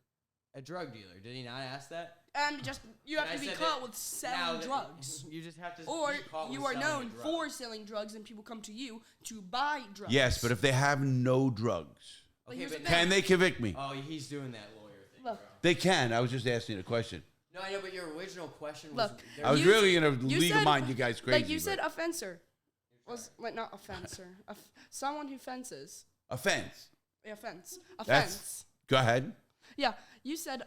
a drug dealer. Did he not ask that? And just you have And to I be said caught that with selling drugs. You just have to Or be caught with you are selling known a drug. for selling drugs and people come to you to buy drugs. Yes, but if they have no drugs, But Okay, here's but the now- thing. can they convict me? Oh, he's doing that lawyer thing, Look. bro. They can. I was just asking a question. No, I know, but your original question was... Look, there- I was You- really gonna you legal said- mind you guys crazy. Like you said, but- a fencer. Not a fencer. Someone who fences. offense. A fence. A That's- fence. Go ahead. Yeah, you said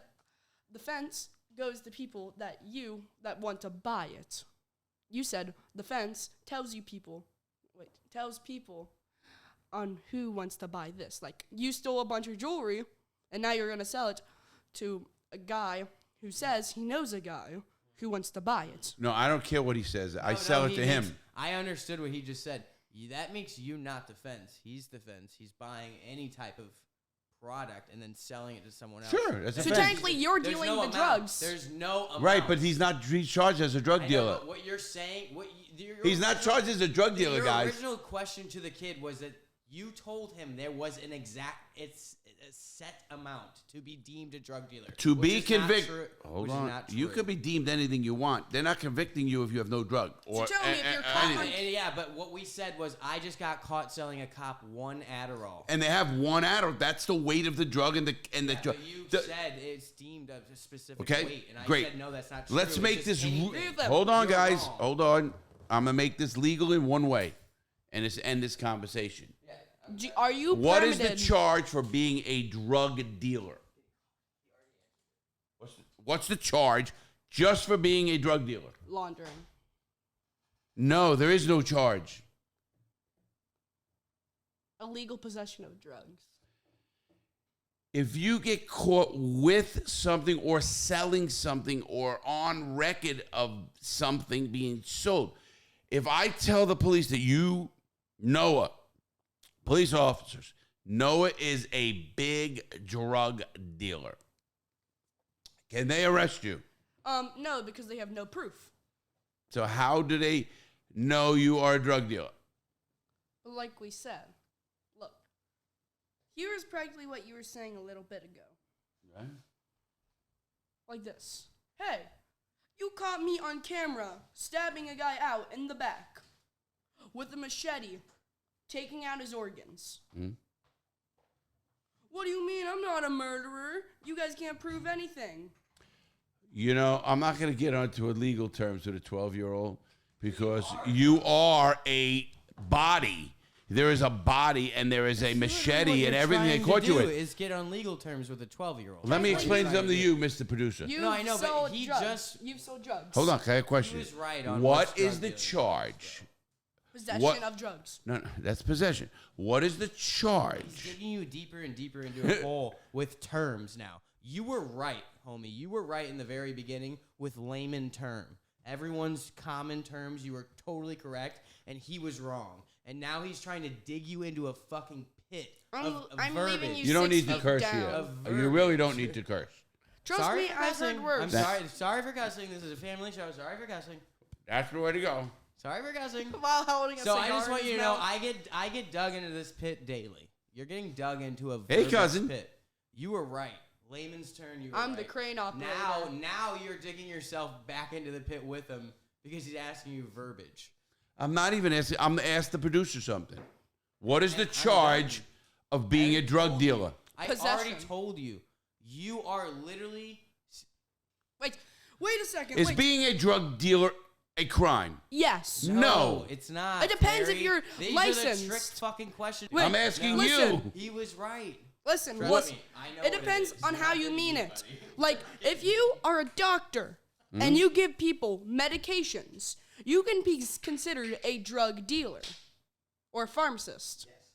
the fence goes to people that want to buy it. You said the fence tells people on who wants to buy this. Like you stole a bunch of jewelry and now you're going to sell it to a guy who says he knows a guy who wants to buy it. No, I don't care what he says. I No, sell no, it he to him. makes- I understood what he just said. That makes you not the fence. He's the fence. He's buying any type of product and then selling it to someone else. Sure, that's a So fence. technically you're There's dealing no the amount. drugs. There's no amount. Right, but he's charged as a drug I know, dealer. but what you're saying, your He's not original- charged as a drug dealer, your guys. original question to the kid was that you told him there was it's a set amount to be deemed a drug dealer. To which be is not convicted. true- Hold which is on. not You true. could be deemed anything you want. They're not convicting you if you have no drug. Or tell me if you're caught anything. Yeah, but what we said was I just got caught selling a cop one Adderall. And they have one adder. That's the weight of the drug and the Yeah, drug. but you the- said it's deemed a specific Okay, weight, and I great. said no, that's not true. Let's It's make just this. anything. Hold on, You're guys. wrong. Hold on. I'm gonna make this legal in one way, and it's end this conversation. Are you What is the permitted? charge for being a drug dealer? What's the charge just for being a drug dealer? Laundering. No, there is no charge. Illegal possession of drugs. If you get caught with something or selling something or on record of something being sold, if I tell the police that you Noah, police officers. Noah is a big drug dealer. Can they arrest you? No, because they have no proof. So how do they know you are a drug dealer? Like we said, look, here's practically what you were saying a little bit ago. Right. Like this. Hey, you caught me on camera stabbing a guy out in the back with a machete, taking out his organs. Mm-hmm. What do you mean? I'm not a murderer. You guys can't prove anything. You know, I'm not going to get onto illegal terms with a 12-year-old because you are a body. There is a body and there is a machete and everything they caught you with. Is get on legal terms with a 12-year-old. Let me explain something to you, Mr. Producer. No, I know, but he just- You've sold drugs. Hold on, can I have a question? He was right on What what's is drug the dealing. charge? Possession What- of drugs. No, that's possession. What is the He's charge? digging you deeper and deeper into a hole with terms now. You were right, homie. You were right in the very beginning with layman term. Everyone's common terms, you were totally correct, and he was wrong. And now he's trying to dig you into a fucking pit of I'm verbiage. leaving You don't 6 need to feet curse down. here. Of You really don't verbiage. need to curse. Trust Sorry me, for I've cussing. heard worse. I'm sorry for cussing. This is a family show. Sorry for cussing. That's the way to go. Sorry for cussing. While holding a So I cigar just in want his you to know, mouth. I get dug into this pit daily. You're getting dug into a Hey, verbiage cousin. pit. You were right. Layman's turn. You were I'm right. the crane operator. Now you're digging yourself back into the pit with him because he's asking you verbiage. I'm not even asking. I'm asked the producer something. What is the I'm charge done. of being a drug dealer? I Possession. already told you. You are literally. Wait a second. Is wait. being a drug dealer a crime? Yes. No. It's not. It depends if Terry. you're These licensed. Are the trick fucking questions. Wait, I'm asking listen. you. He was right. Listen, Trust listen. me, I know It what depends is. on You're how not you gonna mean be it. anybody. Like, if you are a doctor and you give people medications, you can be considered a drug dealer or a pharmacist. Yes.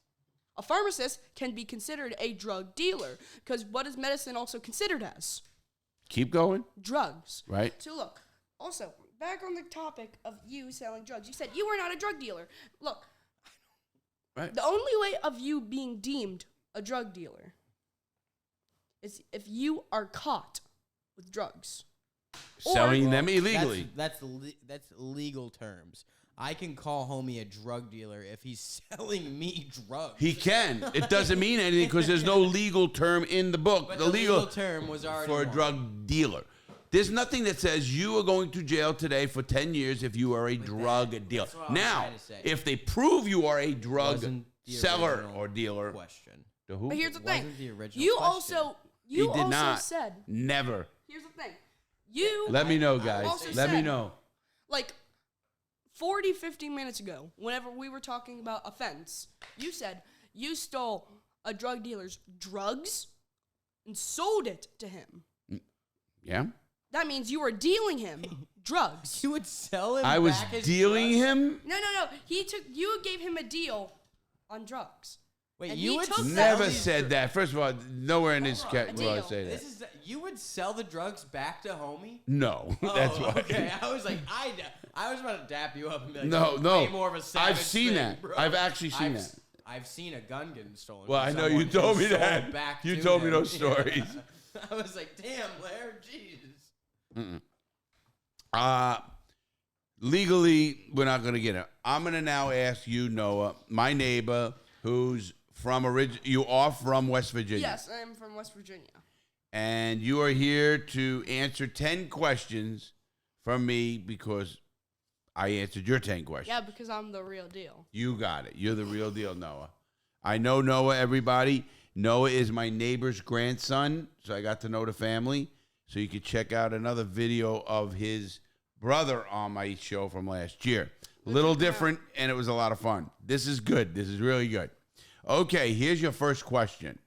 A pharmacist can be considered a drug dealer because what is medicine also considered as? Keep going. Drugs. Right. So look, also, back on the topic of you selling drugs, you said you were not a drug dealer. Look, Right. the only way of you being deemed a drug dealer is if you are caught with drugs. Selling them illegally. That's legal terms. I can call homie a drug dealer if he's selling me drugs. He can. It doesn't mean anything because there's no legal term in the book. But the legal term was already for a wrong. drug dealer. There's nothing that says you are going to jail today for 10 years if you are a drug dealer. that's what I was Now, trying to say. if they prove you are a drug Wasn't the seller original or dealer, question. to who? But here's the thing. Wasn't the original You question. also He you did also not. said Never. here's the thing. You Let me know, also guys. Let me said- know. like 40, 50 minutes ago, whenever we were talking about offense, you said you stole a drug dealer's drugs and sold it to him. Yeah? That means you were dealing him drugs. You would sell him I was back his dealing drugs? him? No. You gave him a deal on drugs. Wait, And you he would took sell that. Never these said that. First of all, nowhere in this cat will I deal. say that. This is you would sell the drugs back to homie? No, that's Oh, why. okay. I was like, I was about to dap you up and be like, No, "That's no. way more of a savage I've seen thing, that. bro." I've actually seen that. I've seen a gun getting stolen. Well, from I know you someone told and me sold that. back You to told me them. those stories. I was like, damn, Larry, Jesus. Legally, we're not going to get it. I'm going to now ask you, Noah, my neighbor, who's from you are from West Virginia. Yes, I am from West Virginia. And you are here to answer 10 questions from me because I answered your 10 questions. Yeah, because I'm the real deal. You got it. You're the real deal, Noah. I know Noah, everybody. Noah is my neighbor's grandson, so I got to know the family. So you could check out another video of his brother on my show from last year. A little different, and it was a lot of fun. This is good. This is really good. Okay, here's your first question.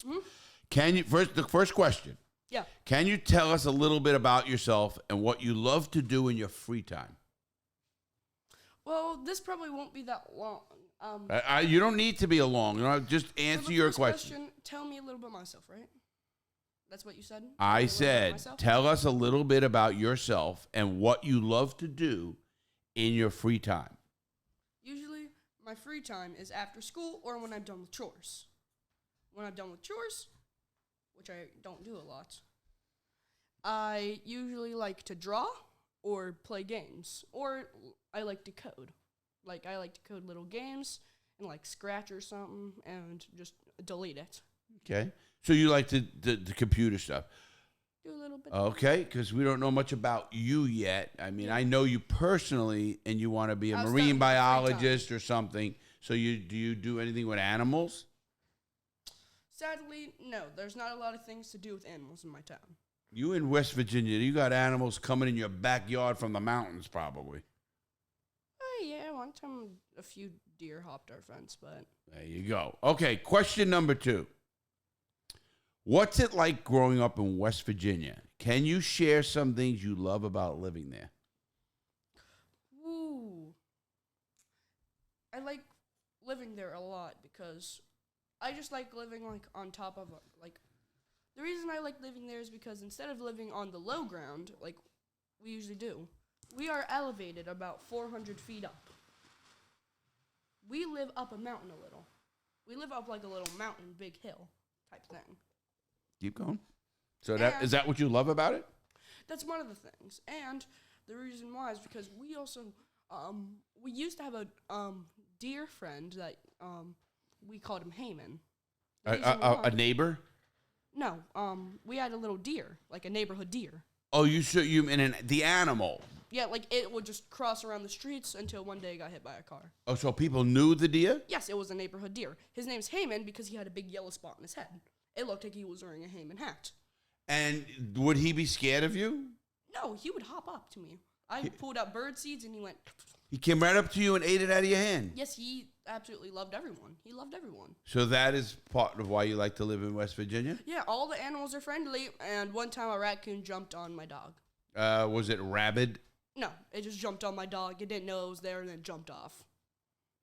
The first question. Yeah. Can you tell us a little bit about yourself and what you love to do in your free time? Well, this probably won't be that long. You don't need to be along. You know, just So answer the your first question. Tell me a little bit about myself, right? That's what you said? I Tell me a little bit about said, myself? tell us a little bit about yourself and what you love to do in your free time. Usually, my free time is after school or when I'm done with chores. When I'm done with chores, which I don't do a lot, I usually like to draw or play games, or I like to code. Like, I like to code little games and, like, scratch or something and just delete it. Okay. So you like the computer stuff. Do a little bit. Okay, because we don't know much about you yet. I mean, I know you personally, and you want to be a marine biologist or something. So do you do anything with animals? Sadly, no. There's not a lot of things to do with animals in my town. You in West Virginia, you got animals coming in your backyard from the mountains, probably. Oh, yeah. One time a few deer hopped our fence, but... There you go. Okay, question number 2. What's it like growing up in West Virginia? Can you share some things you love about living there? Ooh. I like living there a lot because I just like living, like, on top of, like... The reason I like living there is because instead of living on the low ground, like we usually do, we are elevated about 400 feet up. We live up a mountain a little. We live up like a little mountain, big hill type thing. Keep going. So is that what you love about it? That's one of the things. And the reason why is because we also, we used to have a deer friend that we called him Heyman. A neighbor? No, we had a little deer, like a neighborhood deer. Oh, you mean the animal? Yeah, like it would just cross around the streets until one day it got hit by a car. Oh, so people knew the deer? Yes, it was a neighborhood deer. His name's Heyman because he had a big yellow spot on his head. It looked like he was wearing a Heyman hat. And would he be scared of you? No, he would hop up to me. I pulled out bird seeds and he went... He came right up to you and ate it out of your hand? Yes, he absolutely loved everyone. He loved everyone. So that is part of why you like to live in West Virginia? Yeah, all the animals are friendly, and one time a raccoon jumped on my dog. Was it rabid? No, it just jumped on my dog. It didn't know it was there and then jumped off.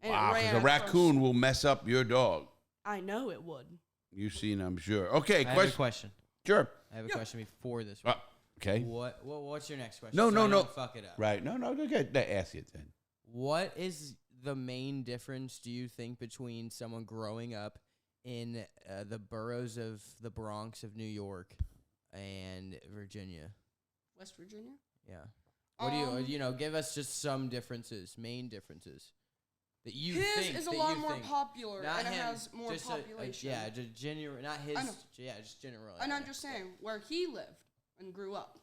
And wow, because a raccoon will mess up your dog. I know it would. You've seen, I'm sure. Okay, I have a question. Sure. I have a question before this one. Okay. What's your next question? No, so I no. don't fuck it up. Right. No. Okay. Ask it then. What is the main difference, do you think, between someone growing up in the boroughs of the Bronx of New York and Virginia? West Virginia? Yeah. What do you give us just some differences, main differences that you think. His is a lot more popular, not and it him, has more just population. just general, not his. Yeah, just general. And I'm just saying, where he lived and grew up,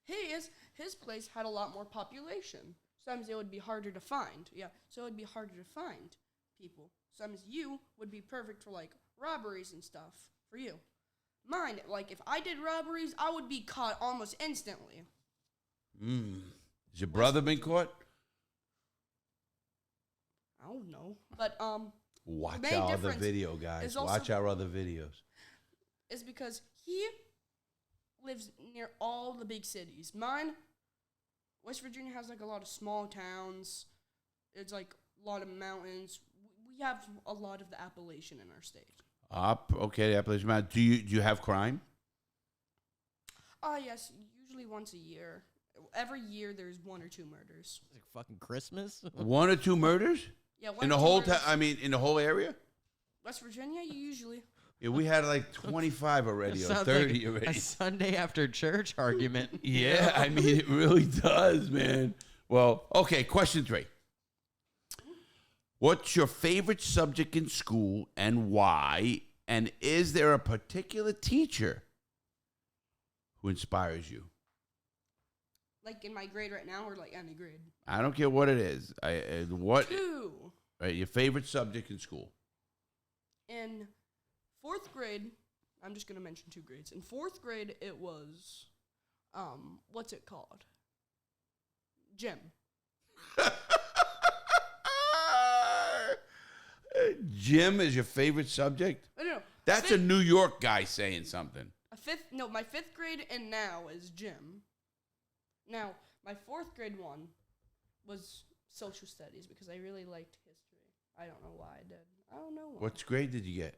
his place had a lot more population. Sometimes it would be harder to find. Yeah, so it would be harder to find people. Sometimes you would be perfect for, like, robberies and stuff for you. Mine, like, if I did robberies, I would be caught almost instantly. Has your brother been caught? I don't know. But, Watch our other video, guys. Watch our other videos. It's because he lives near all the big cities. Mine, West Virginia has, like, a lot of small towns. It's, like, a lot of mountains. We have a lot of the Appalachian in our state. Okay, the Appalachian Mountain. Do you have crime? Yes, usually once a year. Every year there's 1 or 2 murders. Like fucking Christmas? 1 or 2 murders? Yeah, in the whole town. I mean, in the whole area. West Virginia, you usually. Yeah, we had like 25 already or 30 like already. A Sunday after church argument. Yeah, I mean, it really does, man. Well, okay, question 3. What's your favorite subject in school and why? And is there a particular teacher who inspires you? Like in my grade right now, or like any grade? I don't care what it is. What? 2. Right, your favorite subject in school? In 4th grade, I'm just gonna mention 2 grades. In 4th grade, it was, what's it called? Gym. Gym is your favorite subject? No. That's a New York guy saying something. My 5th grade and now is gym. Now, my 4th grade one was social studies because I really liked history. I don't know why I did. I don't know why. What grade did you get?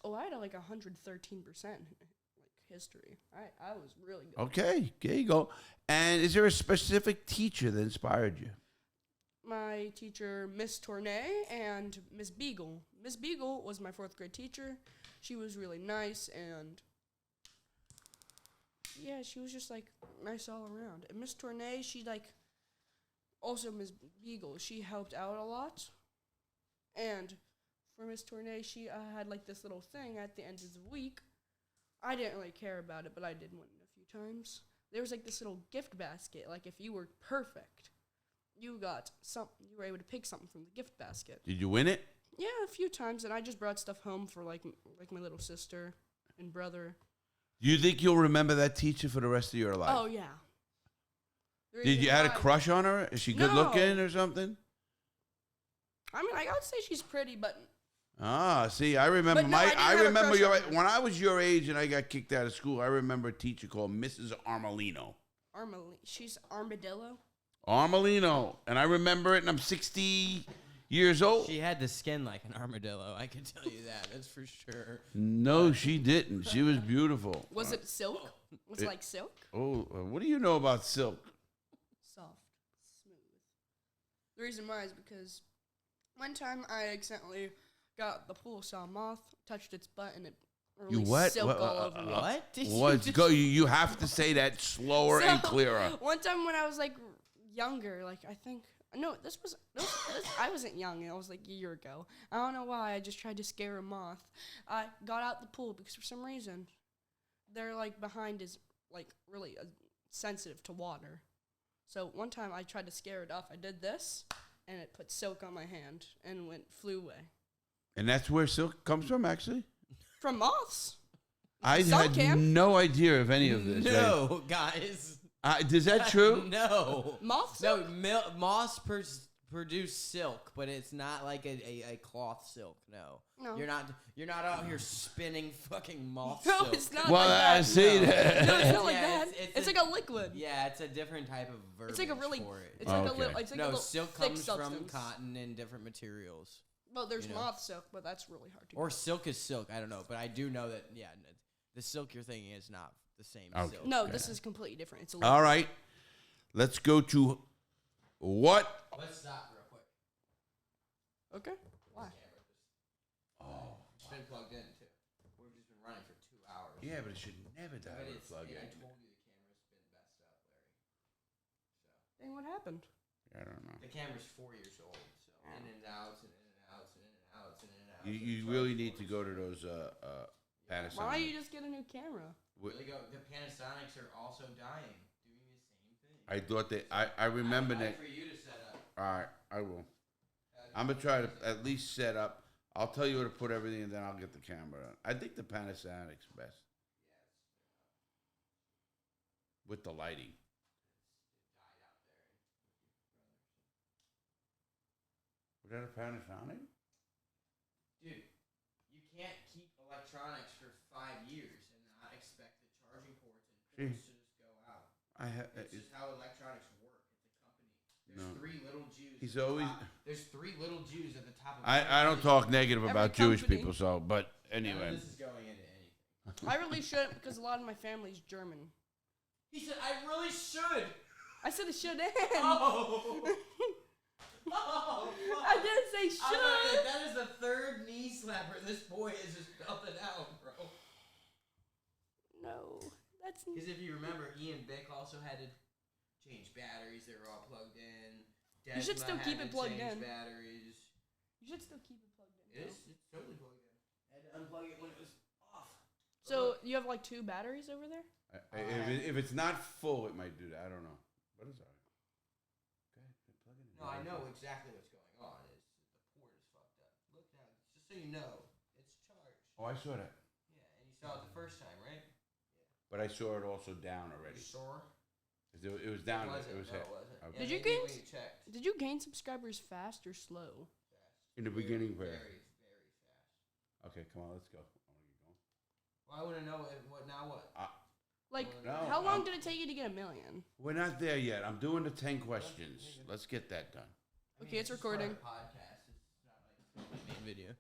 Oh, I had like 113% like history. I was really good. Okay, there you go. And is there a specific teacher that inspired you? my teacher, Miss Tournay, and Miss Beagle. Miss Beagle was my 4th grade teacher. She was really nice, and yeah, she was just like nice all around. And Miss Tournay, she like also Miss Beagle. She helped out a lot, and for Miss Tournay, she had like this little thing at the end of the week. I didn't really care about it, but I did win it a few times. There was like this little gift basket. Like if you were perfect, you were able to pick something from the gift basket. Did you win it? Yeah, a few times, and I just brought stuff home for like my little sister and brother. Do you think you'll remember that teacher for the rest of your life? Oh yeah. Did you had a crush on her? Is she good looking or something? I mean, I gotta say she's pretty, but Ah, see, I remember But no, I didn't have a remember crush on her. when I was your age and I got kicked out of school. I remember a teacher called Mrs. Armelino. she's armadillo. Armelino, and I remember it, and I'm 60 years old. She had the skin like an armadillo. I can tell you that. That's for sure. No, she didn't. She was beautiful. Was it silk? Was it like silk? Oh, what do you know about silk? Soft, smooth. The reason why is because one time I accidentally got the pool saw moth, touched its butt, and it released silk all over me. What? Did What's you go? You have to say that slower and clearer. One time when I was like younger, like I think I wasn't young. It was like a year ago. I don't know why. I just tried to scare a moth. I got out the pool because for some reason, their like behind is like really sensitive to water. So one time I tried to scare it off. I did this, and it put silk on my hand and flew away. And that's where silk comes from, actually. From moths. I Some had can. no idea of any of this. No, guys. Is that true? No. Moth No, silk? moths produce silk, but it's not like a cloth silk. No. No. You're not out here spinning fucking moth No, silk. it's not Well, like I that. see No, that. it's not like Yeah, that. it's It's a- like a liquid. Yeah, it's a different type of verbiage It's like a really. for it. It's like a Okay. little. It's like a No, little silk thick comes substance. from cotton and different materials. Well, there's you know. moth silk, but that's really hard to Or get. silk is silk. I don't know, but I do know that. Yeah, the silk you're thinking is not the same Okay. silk. No, this is completely different. It's a liquid. All right. Let's go to what? Let's stop real quick. Okay. Why? Oh. It's been plugged in too. We've just been running for 2 hours. Yeah, but it should never die But with a it's, plug I in. told you the camera's been messed up, Larry. Dang, what happened? I don't know. The camera's 4 years old, so in and outs and in and outs and in and outs and in and outs. You really need to go to those Panasonic. Why don't you just get a new camera? Really go. The Panasonics are also dying, doing the same thing. I thought I remember that. For you to set up. All right, I will. I'm gonna try to at least set up. I'll tell you where to put everything, and then I'll get the camera. I think the Panasonic's best with the lighting. Was that a Panasonic? Dude, you can't keep electronics for 5 years and not expect the charging ports and ports to just go out. It's just how electronics work. It's a company. There's No. 3 little Jews. He's at the always- top. There's 3 little Jews at the top of I don't talk negative about Every Jewish company- people, so but None anyway. of this is going into anything. I really shouldn't because a lot of my family's German. He said, I really should. I said it should. Oh. Oh, fuck. I didn't say should. That is the 3rd knee slapper this boy is just belting out, bro. No, that's. Because if you remember, Ian Bick also had to change batteries. They were all plugged in. You should Desma still had keep to it plugged change in. Batteries. You should still keep it plugged in. It's totally plugged in. I had to unplug it when it was off. So you have like 2 batteries over there? If it's not full, it might do that. I don't know. What is that? Okay, plug it in. No, I know exactly what's going on. Is the port is fucked up. Look now, just so you know, it's charged. Oh, I saw that. Yeah, and you saw it the first time, right? But I saw it also down already. Sure. It was down. Was It was no, hit. it wasn't. Okay. Did Yeah, you maybe gain- when you checked. Did you gain subscribers fast or slow? In the beginning, where? Very, very fast. Okay, come on, let's go. I wanna get going. Well, I want to know what now. What? Like, No, how long I'm- did it take you to get 1 million? We're not there yet. I'm doing the 10 questions. Let's get that done. Okay, it's recording. Podcast. It's not like it's gonna be a main video.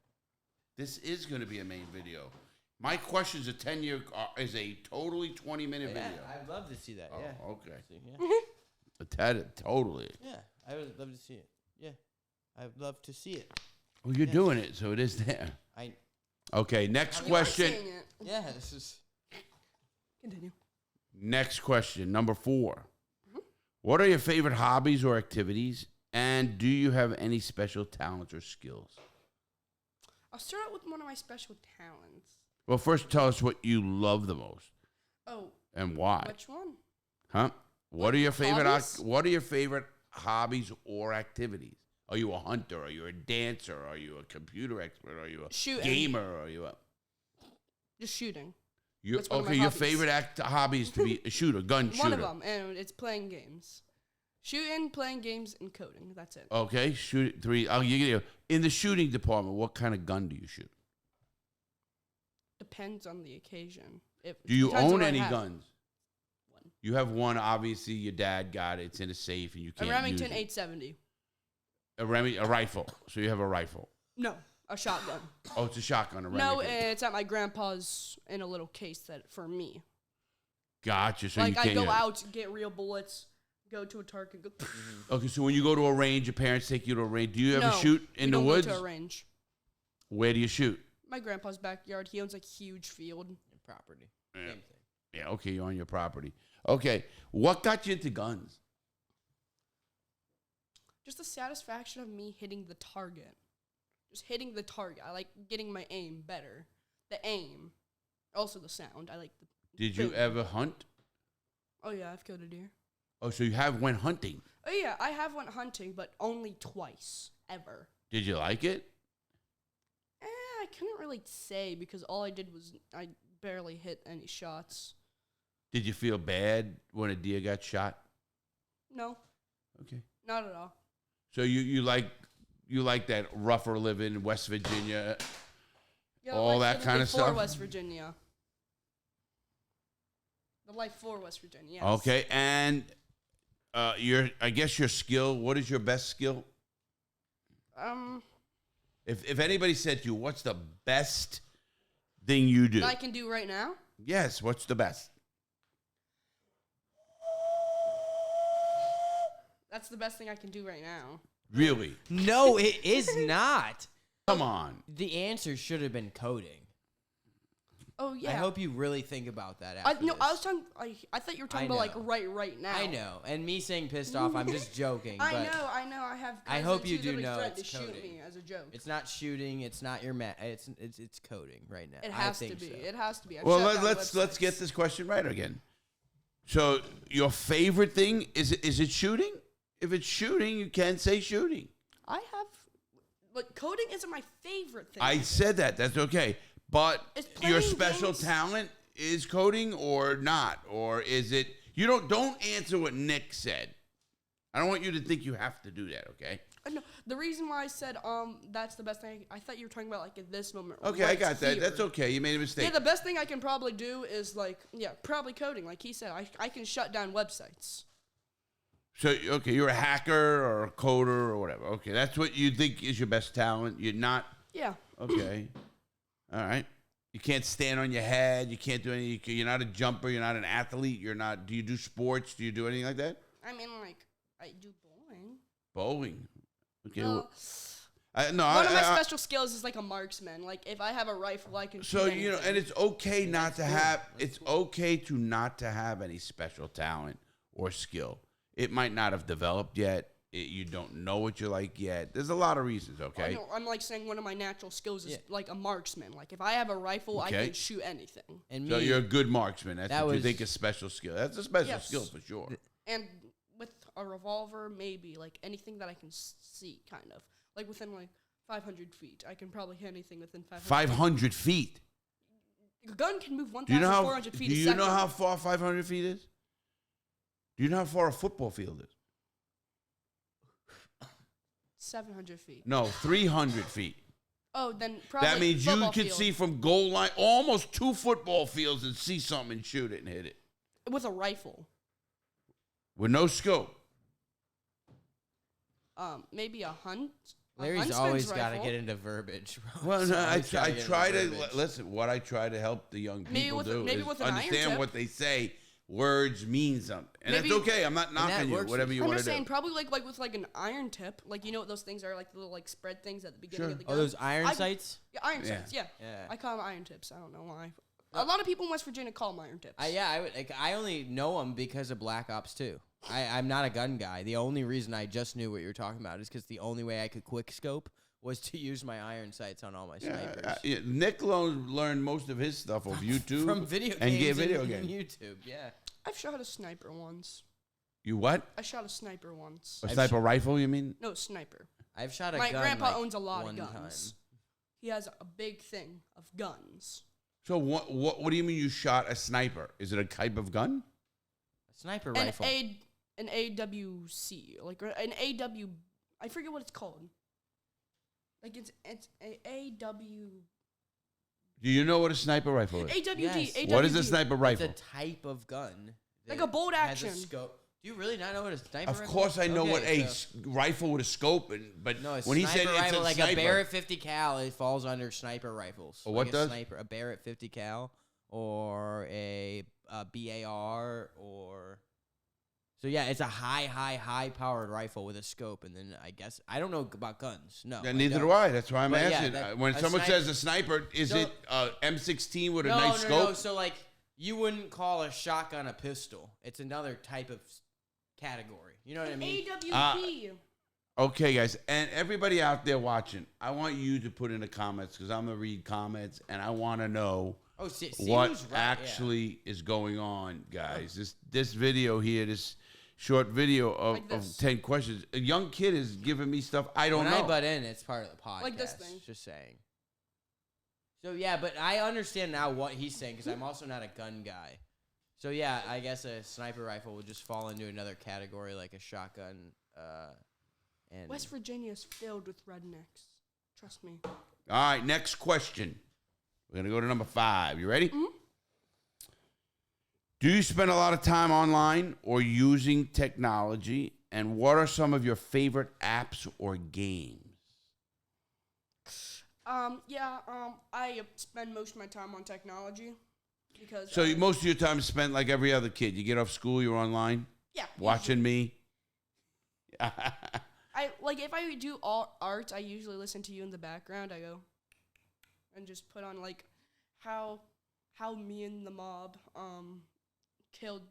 This is going to be a main video. My questions a 10-year is a totally 20-minute video. I'd love to see that. Oh, Yeah. okay. See, yeah. Totally. Yeah, I would love to see it. Yeah, I'd love to see it. Well, you're doing it, so it is there. Okay, next You are question. seeing it. Yeah, this is. Continue. Next question, number 4. What are your favorite hobbies or activities, and do you have any special talents or skills? I'll start out with one of my special talents. Well, first tell us what you love the most Oh, and why. which one? Huh? What are your favorite hobbies? What are your favorite hobbies or activities? Are you a hunter? Are you a dancer? Are you a computer expert? Are you a Shooting. gamer? Are you a Just shooting. you That's one of my okay? Your hobbies. favorite hobby is to be a shooter, gun shooter. One of them, and it's playing games. Shooting, playing games, and coding. That's it. Okay, shoot 3. In the shooting department, what kind of gun do you shoot? Depends on the occasion. Do you Depends on own what I any have. guns? One. You have one. Obviously, your dad got it. It's in a safe, and you A can't Remington use it. 870. A rifle. So you have a rifle. No, a shotgun. Oh, it's a shotgun. A No, Remington. it's at my grandpa's in a little case that for me. Gotcha. So you Like I can't. go yeah. out, get real bullets, go to a target. Go Okay, so when you go to a range, your parents take you to a range. Do you ever No, shoot in we the don't woods? Go to a range. Where do you shoot? My grandpa's backyard. He owns a huge field. Property. Yeah. Same thing. Yeah, okay, you're on your property. Okay, what got you into guns? Just the satisfaction of me hitting the target. Just hitting the target. I like getting my aim better. The aim. Also the sound. I like the Did you boom. ever hunt? Oh yeah, I've killed a deer. Oh, so you have went hunting. Oh yeah, I have went hunting, but only twice. Ever. Did you like it? I couldn't really say because all I did was I barely hit any shots. Did you feel bad when a deer got shot? No, Okay. not at all. So you like that rougher living, West Virginia, Yeah, all life that kind of for stuff? West Virginia. The life for West Virginia. Yes. Okay, and I guess your skill, what is your best skill? If anybody said to you, what's the best thing you do? That I can do right now. Yes, what's the best? That's the best thing I can do right now. Really? No, it is not. Come on. The answer should have been coding. Oh yeah. I hope you really think about that. I After no, this. I was talking. I thought you were talking I about like know. right now. I know, and me saying pissed off, I'm just joking. I but know. I have. I cousins hope you who do literally know threatened it's to shoot coding. me as a joke. It's not shooting. It's not your It's coding right now. It has I to think be. so. It has to be. I've Well, shut down let's get websites. this question right again. So, your favorite thing is it shooting? If it's shooting, you can say shooting. I have. But coding isn't my favorite thing. I said that. That's okay. But Is your playing special games- talent is coding or not, or is it? You don't answer what Nick said. I don't want you to think you have to do that. Okay. No, the reason why I said that's the best thing. I thought you were talking about like at this moment. Okay, I right got that. here. That's okay. You made a mistake. Yeah, the best thing I can probably do is like probably coding. Like he said, I can shut down websites. So, okay, you're a hacker or a coder or whatever. Okay, that's what you think is your best talent. You're not. Yeah. Okay. All right. You can't stand on your head. You can't do any. You're not a jumper. You're not an athlete. You're not. Do you do sports? Do you do anything like that? I mean, like I do bowling. Bowling. Okay. Well, No. one of my special skills is like a marksman. Like if I have a rifle, I can. So shoot you know, anything. and it's okay not to have. It's okay to not to have any special talent or skill. It might not have developed yet. You don't know what you like yet. There's a lot of reasons. Okay. No, I'm like saying one of my natural skills is Yeah. like a marksman. Like if I have a rifle, I Okay. can shoot anything. And So me, you're a good marksman. That's That what you was- think is special skill. That's a special Yes. skill for sure. And with a revolver, maybe like anything that I can see, kind of like within like 500 feet, I can probably hit anything within 500. 500 feet. A gun can move Do you know how? 1,400 feet Do a you second. know how far 500 feet is? Do you know how far a football field is? 700 feet. No, 300 feet. Oh, then probably. That means you football can field. see from goal line almost 2 football fields and see something and shoot it and hit it with a rifle. with no scope. Maybe a hunt. a Larry's huntsman's always got to rifle. get into verbiage, bro. Well, He's no, I always gotta get into try to verbiage. listen. What I try to help the young Maybe people with a- do maybe is with an iron understand tip. what they say words mean something, and Maybe- that's okay. I'm not knocking you. works. Whatever you I'm want just to saying, do. probably like with like an iron tip, like you know what those things are, like the little like spread things at the beginning Sure. of the gun. Oh, those iron I- sights? Yeah, iron Yeah. sights. Yeah. Yeah. I call them iron tips. I don't know why. A lot of people in West Virginia call them iron tips. I only know them because of Black Ops 2. I'm not a gun guy. The only reason I just knew what you were talking about is because the only way I could quick scope was to use my iron sights on all my snipers. Nick learned most of his stuff off YouTube From video and games video and games. YouTube, yeah. I've shot a sniper once. You what? I shot a sniper once. A sniper rifle? You mean? No, sniper. I've shot a My gun grandpa like owns a lot of one guns. time. He has a big thing of guns. So what do you mean you shot a sniper? Is it a type of gun? A sniper An rifle. an AWC, like an AW. I forget what it's called. Like it's a AW. Do you know what a sniper rifle is? AWD. Yes. AWD. What is a sniper It's rifle? a type of gun. Like that a bolt has action. scope. Do you really not know what a sniper Of rifle course, I is? know what Okay, a rifle with a scope, but No, a when he said sniper it's rifle, a like sniper, a Barrett 50 cal, it falls under sniper rifles. What like does? A Barrett 50 cal or a BAR or... So yeah, it's a high powered rifle with a scope, and then I guess I don't know about guns. No, Yeah, neither do I. That's why I'm But yeah, asking. that- When a someone sniper- says a sniper, is No. it M16 with a no, nice no, scope? no. So like, you wouldn't call a shotgun a pistol. It's another type of category. You know what I mean? AWP. Okay, guys, and everybody out there watching, I want you to put in the comments because I'm gonna read comments, and I want to know Oh, see what who's right, actually is going on, guys. This video here, this short video Like of this. 10 questions. A young kid is giving me stuff I don't When know. I butt in, it's part of the podcast. Like this thing. Just saying. So yeah, but I understand now what he's saying because I'm also not a gun guy. So yeah, I guess a sniper rifle would just fall into another category like a shotgun. And West Virginia is filled with rednecks. Trust me. All right, next question. We're going to go to number 5. You ready? Mm-hmm. Do you spend a lot of time online or using technology? And what are some of your favorite apps or games? I spend most of my time on technology because. So most of your time is spent like every other kid. You get off school, you're online, yeah, watching me. I like if I do all art, I usually listen to you in the background. I go and just put on like how me and the mob killed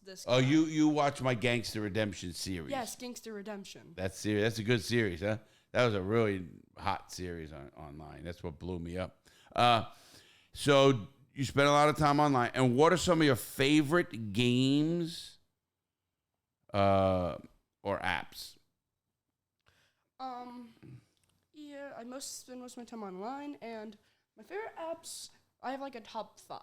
this. Oh, guy. you watch my Gangster Redemption series. Yes, Gangster Redemption. That's a good series, huh? That was a really hot series online. That's what blew me up. So you spend a lot of time online. And what are some of your favorite games or apps? Yeah, I spend most of my time online, and my favorite apps, I have like a top 5.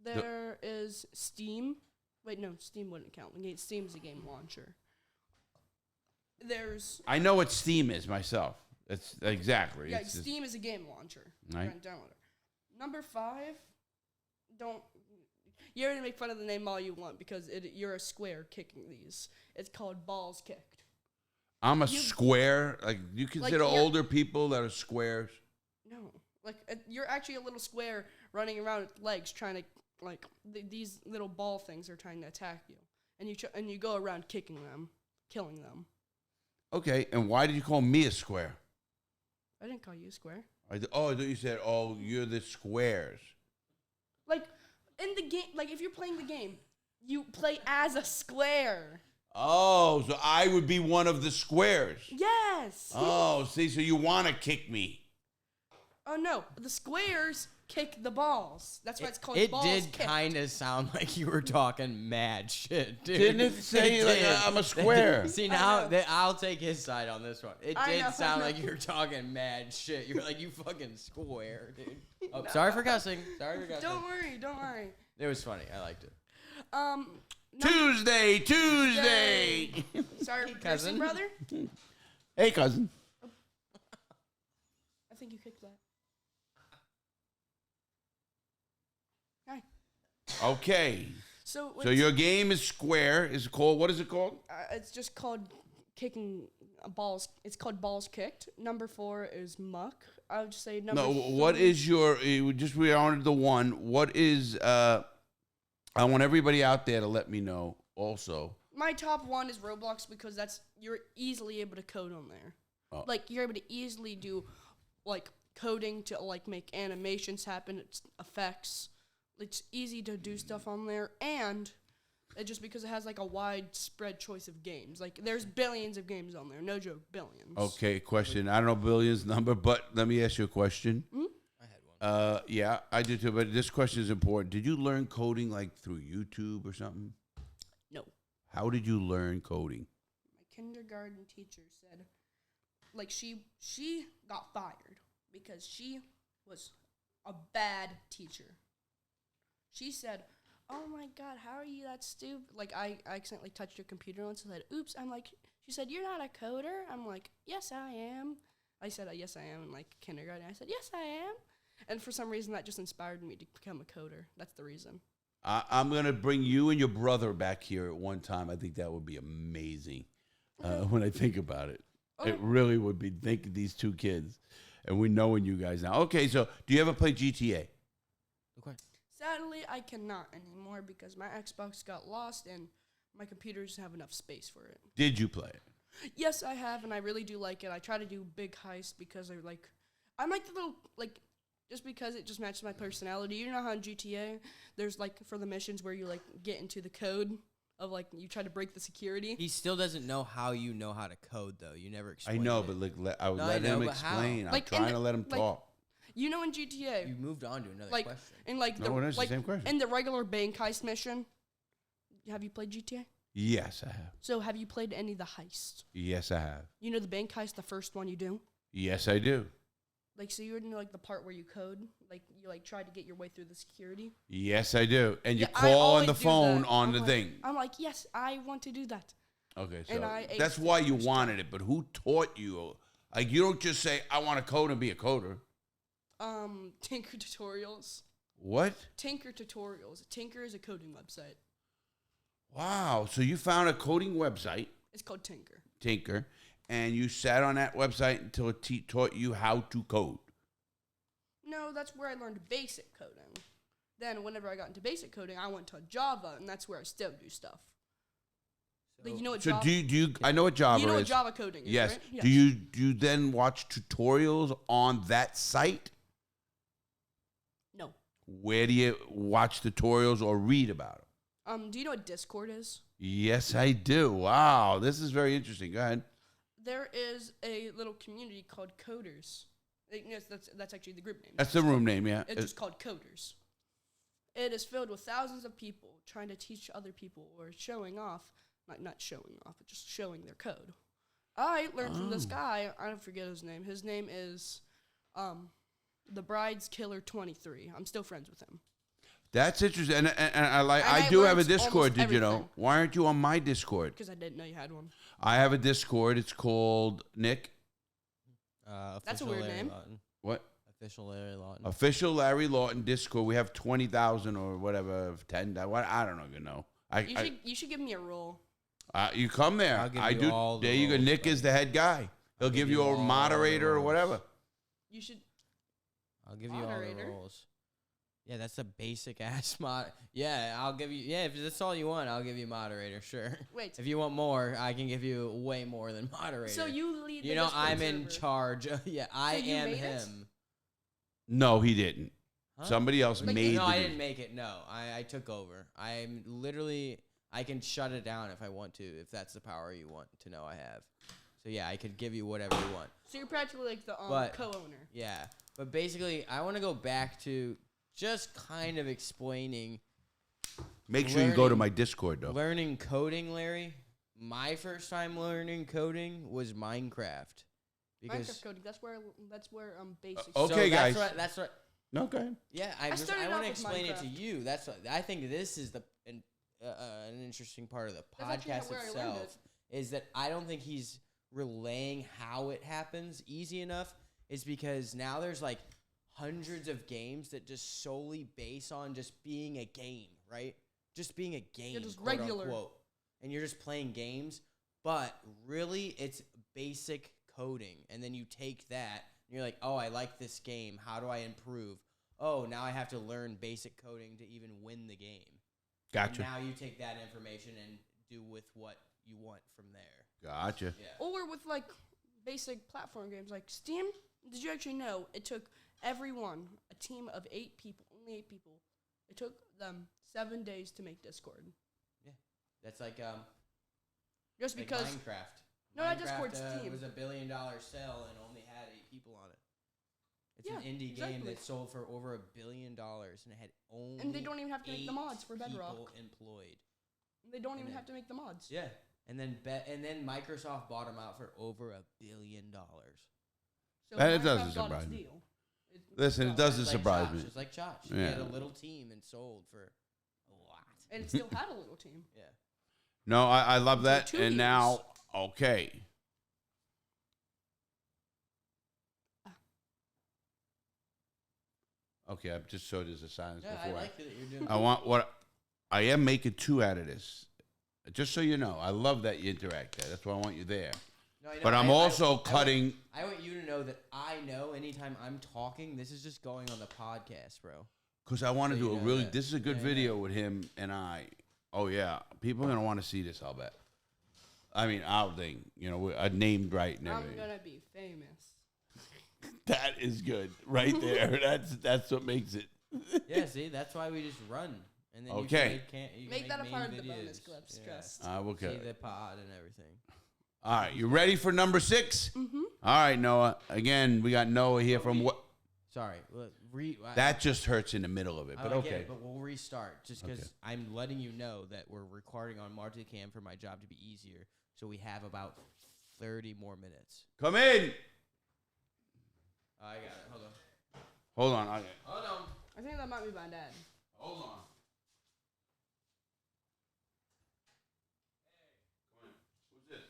There is Steam. Wait, no, Steam wouldn't count. Steam's a game launcher. There's I know what Steam is myself. That's exactly. yeah, It's just- Steam is a game launcher. Right. You can download it. Number 5, you're gonna make fun of the name all you want because you're a square kicking these. It's called balls kicked. I'm a square. Like you consider you're- older people that are squares. No, like you're actually a little square running around with legs trying to these little ball things are trying to attack you, and you go around kicking them, killing them. Okay, and why did you call me a square? I didn't call you a square. I thought you said, "Oh, you're the squares." Like in the game, like if you're playing the game, you play as a square. Oh, so I would be one of the squares. Yes. Oh, see, so you want to kick me? Oh no, the squares kick the balls. That's why it's called It balls did kicked. kind of sound like you were talking mad shit, dude. Didn't it say like did. I'm a square? See I now, know. I'll take his side on this one. It I did know. sound like you were talking mad shit. You were like, you fucking square, dude. Oh, sorry for cussing. Sorry for cussing. Don't worry, don't worry. It was funny. I liked it. Tuesday. Sorry for cousin. cursing, brother. Hey, cousin. I think you kicked that. Hi. Okay. So So your game is square. Is called what is it called? it's just called kicking balls. It's called balls kicked. Number 4 is muck. I would just say number. No. What 3 is your? We honored the one. What is I want everybody out there to let me know also. My top one is Roblox because you're easily able to code on there. Oh. Like you're able to easily do like coding to like make animations happen, it's effects. It's easy to do stuff on there, and just because it has like a widespread choice of games. Like there's billions of games on there. No joke, billions. Okay, question. I don't know billions number, but let me ask you a question. Mm-hmm. I had one. Yeah, I do too, but this question is important. Did you learn coding like through YouTube or something? No. How did you learn coding? My kindergarten teacher said, like she got fired because she was a bad teacher. She said, "Oh my God, how are you that stupid?" Like I accidentally touched her computer once and said, "Oops." She said, "You're not a coder." I'm like, "Yes, I am." I said, "Yes, I am." In like kindergarten, I said, "Yes, I am." And for some reason, that just inspired me to become a coder. That's the reason. I'm going to bring you and your brother back here at one time. I think that would be amazing when I think about it. Okay. It really would be. Think of these two kids. And we knowing you guys now. Okay, so do you ever play GTA? Okay. Sadly, I cannot anymore because my Xbox got lost and my computer doesn't have enough space for it. Did you play it? Yes, I have, and I really do like it. I try to do big heists because I'm like the little, like, just because it just matches my personality. You know how in GTA, there's, like, for the missions where you, like, get into the code of, like, you try to break the security? He still doesn't know how you know how to code, though. You never I explained know, it. but look, I would No, let I know, him but how? explain. I'm Like, trying to let him talk. You know in GTA, You moved on to another like, question. in, like, No, it is the like, same question. in the regular bank heist mission, have you played GTA? Yes, I have. So have you played any of the heists? Yes, I have. You know the bank heist, the first one you do? Yes, I do. Like, so you're in, like, the part where you code? Like, you, like, try to get your way through the security? Yes, I do. And you Yeah, I call on always the do phone that. on I'm the like- thing. I'm like, yes, I want to do that. Okay, and so I that's aced why it you first wanted it. But who taught you? Like, you don't just say, I want to code and be a coder. Tinker Tutorials. What? Tinker Tutorials. Tinker is a coding website. Wow. So you found a coding website, It's called Tinker. Tinker, and you sat on that website until it taught you how to code. No, that's where I learned basic coding. Then, whenever I got into basic coding, I went to Java, and that's where I still do stuff. Like, you know what So Java? do you I know what Java you know is. what Java coding is, Yes. right? Yes. Do you then watch tutorials on that site? No. Where do you watch tutorials or read about them? Do you know what Discord is? Yes, I do. Wow, this is very interesting. Go ahead. There is a little community called Coders. Yes, that's actually the group name. That's the room name, yeah. It's just called Coders. It is filled with thousands of people trying to teach other people or showing off, not showing off, but just showing their code. I learned from this guy, I don't forget his name. His name is The Bride's Killer 23. I'm still friends with him. That's interesting, and I I do have a learned Discord. almost Did you know? everything. Why aren't you on my Discord? Because I didn't know you had one. I have a Discord. It's called Nick. That's a Official weird Larry name. Lawton. What? Official Larry Lawton. Official Larry Lawton Discord. We have 20,000 or whatever, 10. What I don't even know. You should give me a role. You come there. I'll give I you do. all the There you go. roles, Nick buddy. is the head guy. He'll give you a all the moderator or roles. whatever. You should. I'll give you all the Moderator? roles. Yeah, that's a basic ass mod. Yeah, I'll give you. Yeah, if that's all you want, I'll give you moderator. Sure. Wait. If you want more, I can give you way more than moderator. So you lead. You the know, Discord I'm in server. charge. Yeah, I you am made it? him. No, he didn't. Huh? Somebody else Like, made No, the I video. didn't make it. No, I took over. I'm literally. I can shut it down if I want to. If that's the power you want to know, I have. So yeah, I could give you whatever you want. So you're practically like the But- co-owner. Yeah, but basically, I want to go back to just kind of explaining Make sure you go to learning- my Discord, though. learning coding, Larry. My first time learning coding was Minecraft. Minecraft coding. That's where basic. Okay, guys. That's what. No, go ahead. Yeah, I started want off to with explain it to Minecraft. you. That's what I think. This is an interesting part of the That's actually podcast where I learned itself. Is that I don't think he's relaying how it happens easy enough. Is because now there's like hundreds of games that just solely base on just being a game, right? Just being a game, just quote regular. unquote. And you're just playing games, but really it's basic coding. And then you take that and you're like, oh, I like this game. How do I improve? Oh, now I have to learn basic coding to even win the game. Gotcha. And now you take that information and do with what you want from there. Gotcha. Yeah. Or with like basic platform games like Steam. Did you actually know it took everyone, a team of 8 people, only 8 people, it took them 7 days to make Discord. Yeah. That's like Just like because Minecraft. No, not Discord's Minecraft team. was $1 billion sell and only had 8 people on it. It's Yeah, an indie game exactly. that sold for over $1 billion and it had only And they don't even have to make the mods for 8 Bedrock. people employed. They don't even then- have to make the mods. Yeah. And then Microsoft bought them out for over $1 billion. So That Minecraft doesn't got its surprise me. deal. Listen, it got doesn't It's like surprise Josh. me. It's like Josh. Yeah. He had a little team and sold for a lot. And it still had a little team. Yeah. No, I love that. 2 And years. now, okay. Okay, I just so there's a silence Yeah, I before. like that you're doing. I want what I am making 2 out of this. Just so you know, I love that you interact there. That's why I want you there. No, I know. But I'm also cutting. I want you to know that I know anytime I'm talking, this is just going on the podcast, bro. Because I want to So do you a know really. that. This is a good Yeah, video with him and I. Oh yeah, people are gonna want to see this. I'll bet. I mean, our thing. You know, I named right and I'm everything. gonna be famous. That is good, right there. That's what makes it. Yeah, see, that's why we just run. And then Okay. you Make that a main part of the videos. bonus clips. Yeah. Trust. I will See cut. the pod and everything. All right, you ready for number 6? Mm-hmm. All right, Noah. Again, we got Noah here from what? Sorry. That just hurts in the middle of it, but I get okay. it, but we'll restart just because Okay. I'm letting you know that we're recording on multicam for my job to be easier. So we have about 30 more minutes. Come in. I got it. Hold on. Hold on. Okay. Hold on. I think that might be my dad. Hold on. Who's this?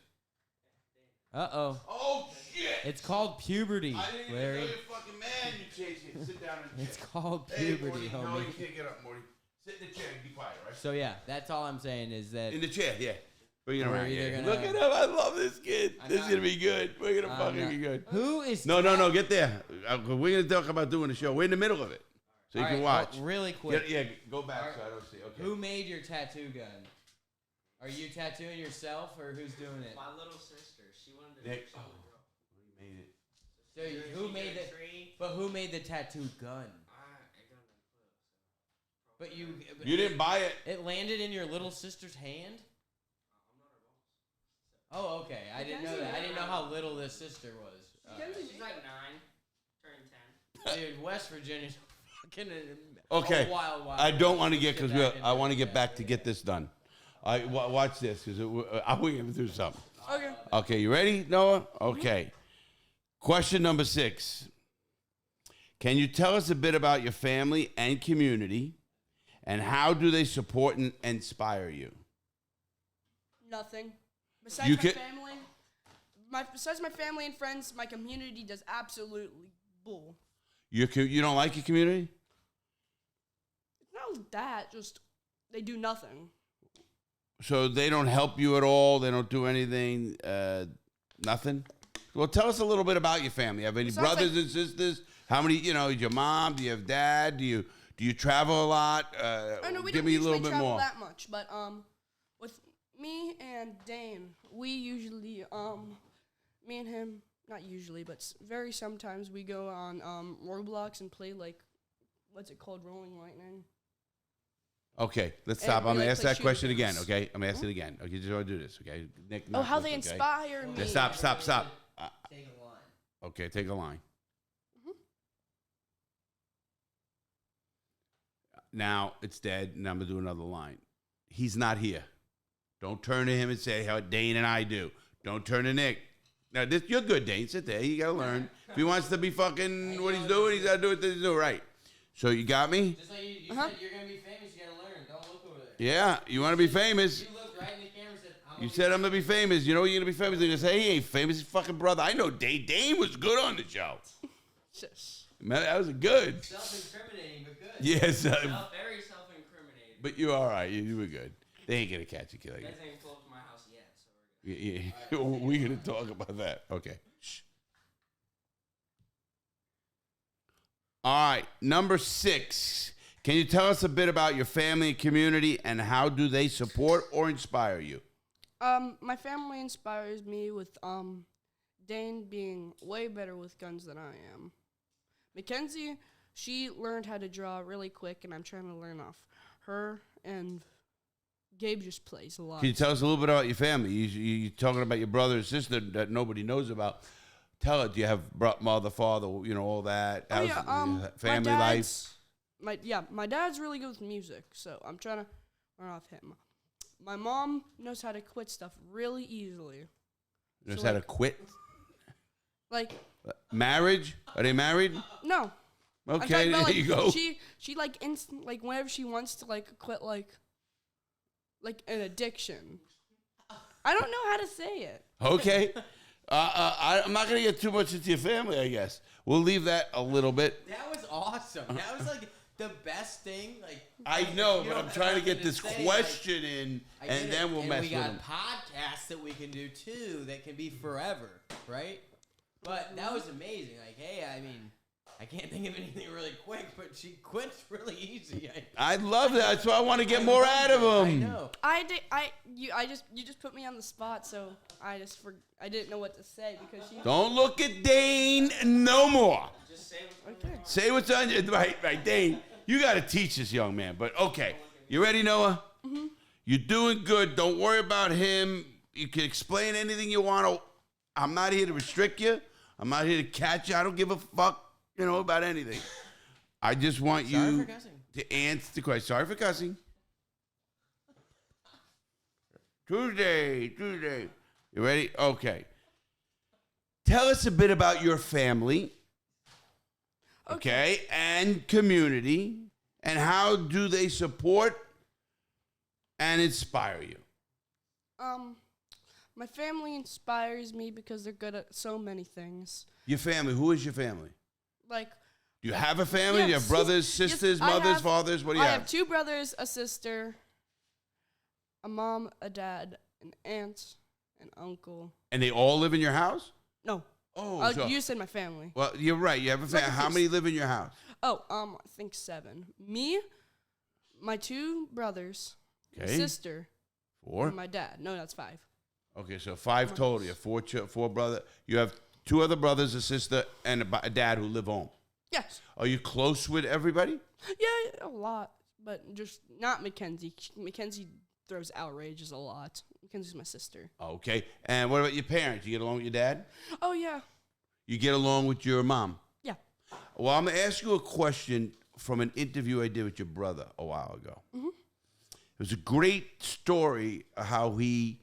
Uh-oh. Oh shit! It's called puberty, I didn't even Larry. know you're a fucking man. You chasing. Sit down in the It's chair. called Hey, puberty, Morty. No, homie. you can't get up, Morty. Sit in the chair and be quiet, right? So yeah, that's all I'm saying is that In the chair, yeah. Bring it We're around. either Yeah. gonna- Look at him. I love this kid. I'm This is not- gonna be good. We're gonna I'm fucking not- be good. who is No, get there. We're gonna talk about doing the show. We're in the middle of it, so you All can right, watch. really quick. Yeah, go back All right. so I don't see. Okay. Who made your tattoo gun? Are you tattooing yourself or who's doing it? My little sister, she wanted to Nick. she was a girl. He made it. So who She made did a the? tree. But who made the tattoo gun? I don't know clue. But you. You didn't buy it. It landed in your little sister's hand. Oh, okay. I didn't know that. I didn't know how little this sister was. She's like 9, turning 10. Dude, West Virginia's fucking Okay. a wild. I don't want to get because back I into want to it, get yeah. back to get this done. Watch this because I'm going to do something. Okay. Okay, you ready, Noah? Okay. Question number 6. Can you tell us a bit about your family and community, and how do they support and inspire you? Nothing. Besides You my can- family, besides my family and friends, my community does absolutely bull. You don't like your community? It's not that. Just they do nothing. So they don't help you at all? They don't do anything? Nothing? Well, tell us a little bit about your family. Have any Besides, brothers and sisters? How many, is your mom? Do you have dad? Do you travel a lot? I know we Give don't me a usually little bit travel more. that much, but with me and Dane, we usually me and him, not usually, but very sometimes we go on Roblox and play like what's it called, Rolling Lightning. Okay, let's And stop. we I'm going to like ask play that question shooting again, games. okay? I'm going to ask it again. Okay, just want to do this, okay? Nick, Oh, knock how this, they okay? inspire me! Yeah, stop. Take a line. Okay, take a line. Now it's dead, and I'm going to do another line. He's not here. Don't turn to him and say how Dane and I do. Don't turn to Nick. Now, you're good, Dane. Sit there. You got to learn. If he wants to be fucking what he's doing, he's got to do what he's doing. Right. So you got me? Just like you said, you're gonna be famous. You gotta learn. Don't look over there. Yeah. You want to be famous? You looked right in the camera and said, I'm You said I'm going to be famous. You know you're going to be famous. They're going to say, he ain't famous. He's fucking brother. I know Dane. Dane was good on the show. Shush. Man, that was good. self-incriminating, but good. Yes. Very self-incriminating. But you all right. You were good. They ain't going to catch a kid like You that. guys ain't pulled up to my house yet, so we're good. Yeah, we're going to talk about that. Okay. Shh. All right. Number 6. Can you tell us a bit about your family and community and how do they support or inspire you? My family inspires me with Dane being way better with guns than I am. Mackenzie, she learned how to draw really quick, and I'm trying to learn off her. And Gabe just plays a lot. Can you tell us a little bit about your family? You're talking about your brother and sister that nobody knows about. Tell it. Do you have mother, father, all that? Oh, How's family life? My dad's really good with music, so I'm trying to learn off him. My mom knows how to quit stuff really easily. Knows how to quit? Like marriage? Are they married? No. Okay, about, there you go. She like whenever she wants to like quit like an addiction. I don't know how to say it. Okay. I'm not going to get too much into your family, I guess. We'll leave that a little bit. That was awesome. That was like the best thing. Like I know, but I'm trying to get this question in, and then we'll mess with them. We got podcasts that we can do too that can be forever, right? But that was amazing. Like, hey, I mean, I can't think of anything really quick, but she quits really easy. I love that. That's why I want to get more out of them. I know. You just put me on the spot, so I didn't know what to say because she. Don't look at Dane no more. Just say Okay. Say what's on your right, Dane. You got to teach this young man. But okay, you ready, Noah? Mm-hmm. You're doing good. Don't worry about him. You can explain anything you want. I'm not here to restrict you. I'm not here to catch you. I don't give a fuck, about anything. I just want you to answer the question. Sorry for cussing. Tuesday. You ready? Okay. Tell us a bit about your family. Okay, and community, and how do they support and inspire you? My family inspires me because they're good at so many things. Your family, who is your family? Like, do you have a family? Yes. Do you have brothers, sisters, Yes, mothers, fathers? What do you I have? have 2 brothers, a sister, a mom, a dad, an aunt, an uncle. And they all live in your house? No. Oh, so, you said my family. well, you're right. You have a family. How many live in your house? Oh, I think 7. Me, my 2 brothers, my sister, 4. and my dad. No, that's 5. Okay, so 5 total. You have 4 brothers. You have 2 other brothers, a sister, and a dad who live home. Yes. Are you close with everybody? Yeah, a lot, but just not Mackenzie. Mackenzie throws outrages a lot. Mackenzie's my sister. Okay. And what about your parents? You get along with your dad? Oh, yeah. You get along with your mom? Yeah. Well, I'm going to ask you a question from an interview I did with your brother a while ago. Mm-hmm. It was a great story of how he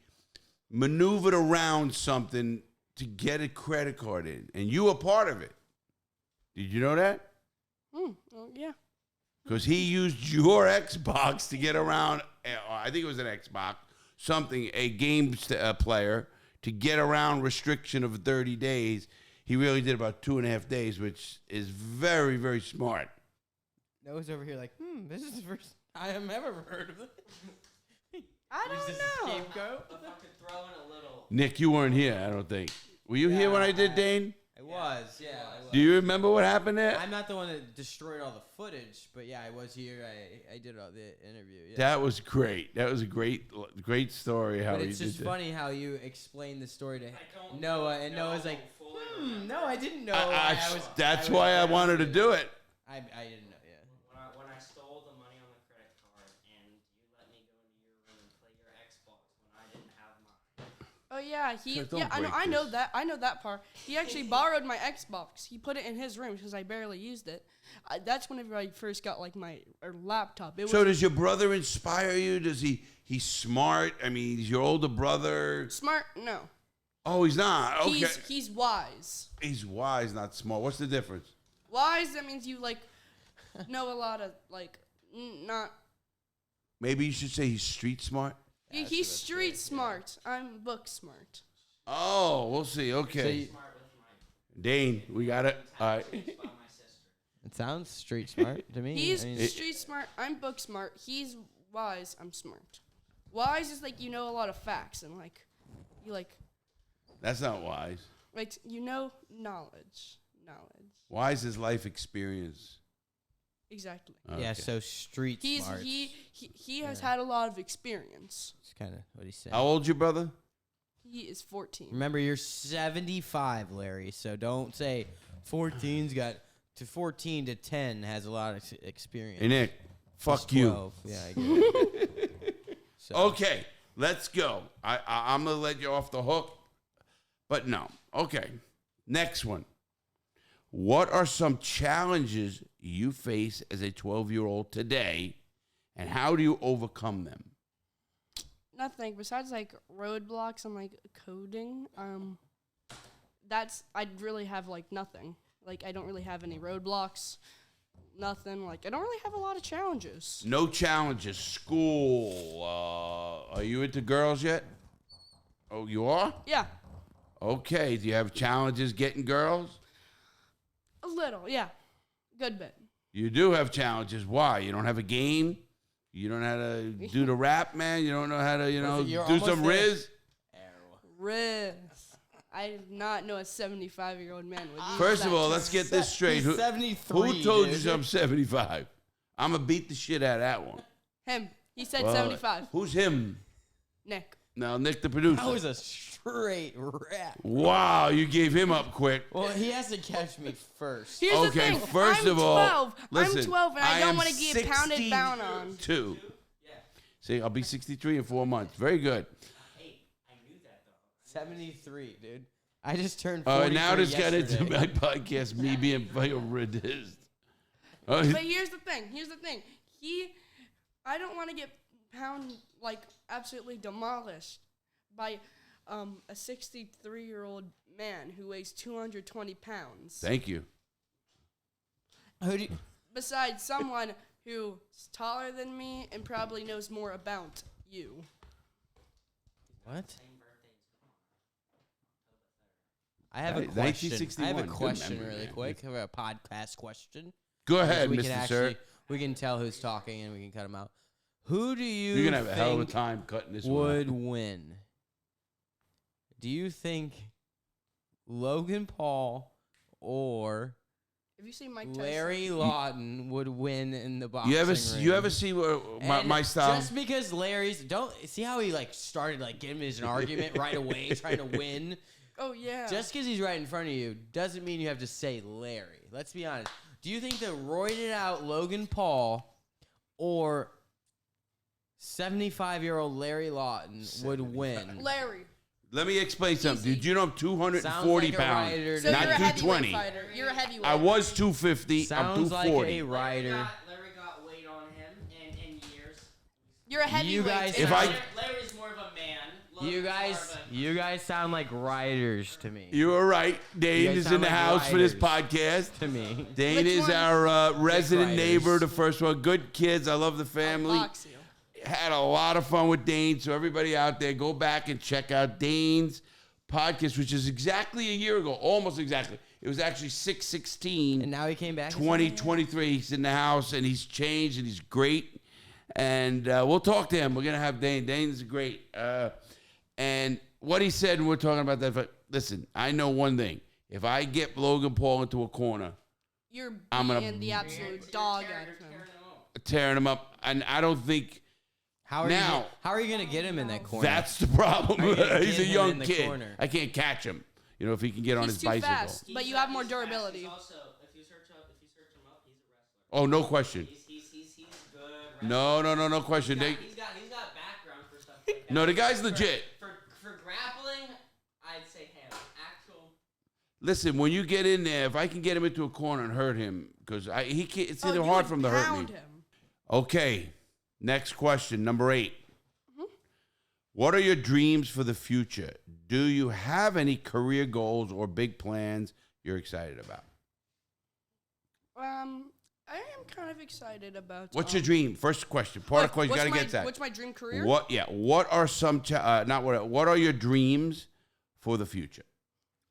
maneuvered around something to get a credit card in, and you were part of it. Did you know that? Well, yeah. Because he used your Xbox to get around, I think it was an Xbox, a game player, to get around restriction of 30 days. He really did about 2.5 days, which is very, very smart. Noah's over here like, this is the first I have ever heard of it. I don't know. Scapegoat? If I could throw in a little. Nick, you weren't here, I don't think. Were you here when I did Dane? I was, yeah. I was. Do you remember what happened there? I'm not the one that destroyed all the footage, but yeah, I was here. I did all the interview. Yeah. That was great. That was a great story. How But he it's did just that. funny how you explained the story to don't Noah, and Noah's like, no, I didn't know. That's why I wanted to do it. I didn't know. Yeah. When I stole the money on the credit card and you let me go into your room and play your Xbox when I didn't have mine. Oh yeah, So don't I know. break I know this. that. I know that part. He actually borrowed my Xbox. He put it in his room because I barely used it. That's whenever I first got like my laptop. So does your brother inspire you? Does he's smart? I mean, he's your older brother. Smart? No. Oh, he's not. Okay. He's wise. He's wise, not smart. What's the difference? Wise, that means you like know a lot of like not. Maybe you should say he's street smart. He's street smart. I'm book smart. Oh, we'll see. Okay. Dane, we got it. All right. It sounds street smart to me. He's street smart. I'm book smart. He's wise. I'm smart. Wise is like you know a lot of facts and like you like That's not wise. you know knowledge. Wise is life experience. Exactly. Yeah, Okay. so street He's smarts. he has had a lot of experience. That's kind of what he's saying. How old's your brother? He is 14. Remember, you're 75, Larry. So don't say 14's got to 14 to 10 has a lot of experience. Hey, Nick, fuck He's you. 12. Yeah, I get it. So, Okay, let's go. I'm going to let you off the hook, but no. Okay, next one. What are some challenges you face as a 12-year-old today, and how do you overcome them? Nothing besides like roadblocks and like coding. I really have like nothing. Like I don't really have any roadblocks. Nothing. Like I don't really have a lot of challenges. No challenges. School. Are you into girls yet? Oh, you are? Yeah, Okay. Do you have challenges getting girls? a little. Yeah, good bit. You do have challenges. Why? You don't have a game? You don't know how to do the rap, man? You don't know how to, You're do almost some there. Riz? Riz. I did not know a 75-year-old man would use First that of all, term. let's get this straight. He's Who 73. told dude. you I'm 75? I'm going to beat the shit out of that one. Him. He said Well, 75. Who's him? Nick. Now, Nick the producer. That was a straight rap. Wow, you gave him up quick. Well, he has to catch me first. Here's the Okay, thing. first I'm of all, 12. listen, I'm 12 and I don't am want to get pounded down on. 62. See, I'll be 63 in 4 months. Very good. 73, dude. I just turned 43 Now this got into yesterday. my podcast, me being fucking reduced. Oh, But here's the thing. I don't want to get absolutely demolished by a 63-year-old man who weighs 220 pounds. thank you. Who do you, Besides someone who's taller than me and probably knows more about you. what? I have a Right, question. I have a 1961. Good question memory, really man. quick. I have a podcast question. Go ahead, we Mr. can Sir. actually we can tell who's talking and we can cut him out. Who do you You're going to have a hell of a think time cutting this would one. win? Do you think Logan Paul or Have you seen Mike Tyson? Larry Lawton would win in the boxing You ever ring? see And my style? Just because Larry's don't see how he started getting into an argument right away, trying to win. Oh, yeah. Just because he's right in front of you doesn't mean you have to say Larry. Let's be honest. Do you think that roided out Logan Paul or 75-year-old Larry Lawton would win? Larry. Let me explain something. Easy. Did you know I'm 240 like a pounds? rider So not you're a heavyweight 220. fighter. You're a heavyweight. I was 250. I'm Sounds like 240. a rider. Larry got weight on him in years. You're a heavyweight. guys If sound- Larry's more of a man. You guys sound like riders to me. You were right. Dane guys is sound in the like house for this riders. podcast. To me. Dane Which is one? our resident riders. neighbor, the first one. Good kids. I love the family. Box you. Had a lot of fun with Dane. So everybody out there, go back and check out Dane's podcast, which is exactly a year ago, almost exactly. It was actually 6/16. And now he came back. 2023. He's in the house and he's changed and he's great. And we'll talk to him. We're going to have Dane. Dane's great. And what he said, and we're talking about that. But listen, I know one thing. If I get Logan Paul into a corner, You're I'm gonna beating the absolute dog out of him. tearing him up, and I don't think How are you gonna get him in that corner? that's the problem. How are you gonna He's get a him young in the kid. corner? I can't catch him. You know, if he can get on He's his too bicycle. fast, but you have more durability. Also, if you search him up, he's a wrestler. Oh, no question. He's good. No question. They, He's got background for stuff like that. no, the guy's legit. For grappling, I'd say him. Actual. Listen, when you get in there, if I can get him into a corner and hurt him, because he can't, it's Oh, either you hard would for him to hurt pound me. him. Okay, next question, number 8. What are your dreams for the future? Do you have any career goals or big plans you're excited about? I am kind of excited about. What's your dream? First question. Part of the question, you got to get that. What's my dream career? What? Yeah. What are some? What are your dreams for the future?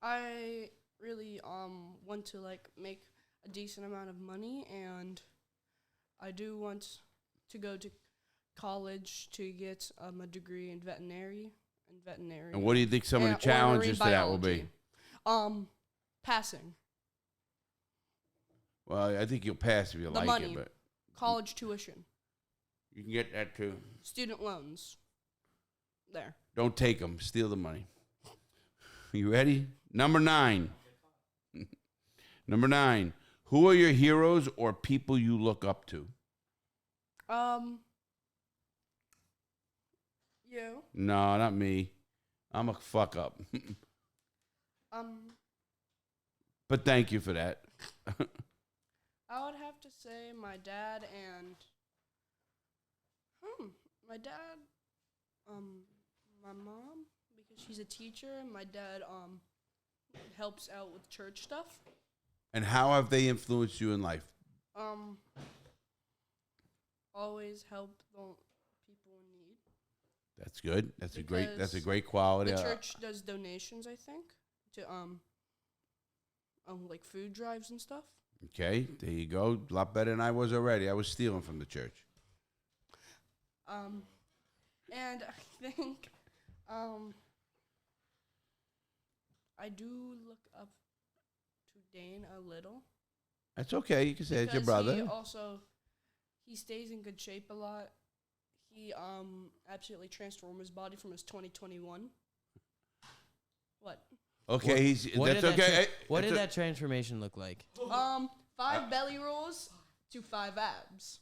I really want to make a decent amount of money, and I do want to go to college to get a degree in veterinary. And what do you think some of the challenges to that will be? Passing. Well, I think you'll pass if you The like money. it, but College tuition. you can get that too. Student loans. There. Don't take them. Steal the money. You ready? Number 9. Number 9. Who are your heroes or people you look up to? You. No, not me. I'm a fuck up. But thank you for that. I would have to say my dad and my dad, my mom, because she's a teacher, and my dad helps out with church stuff. And how have they influenced you in life? Always help the people in need. That's good. That's a Because great quality. The church does donations, I think, to like food drives and stuff. Okay, there you go. A lot better than I was already. I was stealing from the church. And I think I do look up to Dane a little. That's okay. You can say it's your Because brother. He stays in good shape a lot. He absolutely transformed his body from his 2021. What? Okay, that's okay. What did that transformation look like? 5 belly rolls to 5 abs.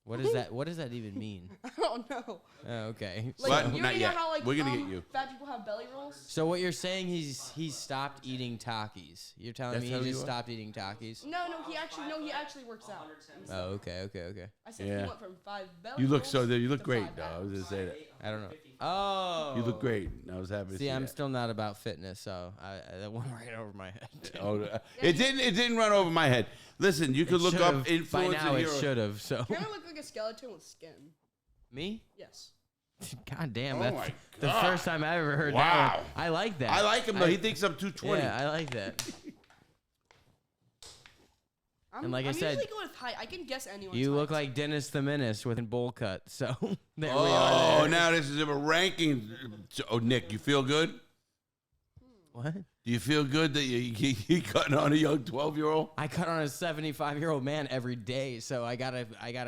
What does that? What does that even mean? I don't know. Oh, okay. Like, What? you Not know yet. how like We're gonna get you. fat people have belly rolls? So what you're saying he's stopped eating Takis. You're telling That's me how he you just are? stopped eating Takis? No, he actually works out. Oh, okay. I said Yeah. he went from 5 belly You look rolls so. You look to great, 5 though. I abs. was just saying that. I don't know. Oh. You look great. I was happy to see See, I'm that. still not about fitness, so that went right over my head. Oh, it didn't run over my head. Listen, you could look up influence By now and it heroes. should have. So Kind of look like a skeleton with skin. me? Yes. God damn, Oh that's my the God. first time I ever heard that. Wow. One. I like that. I like him though. He thinks I'm 220. Yeah, I like that. I'm, And like I I'm said, usually good with height. I can guess anyone's You look height. like Dennis the Menace with a bowl cut. So there we Oh, are. There. now this is a ranking. Oh, Nick, you feel good? What? Do you feel good that you cutting on a young 12-year-old? I cut on a 75-year-old man every day, so I gotta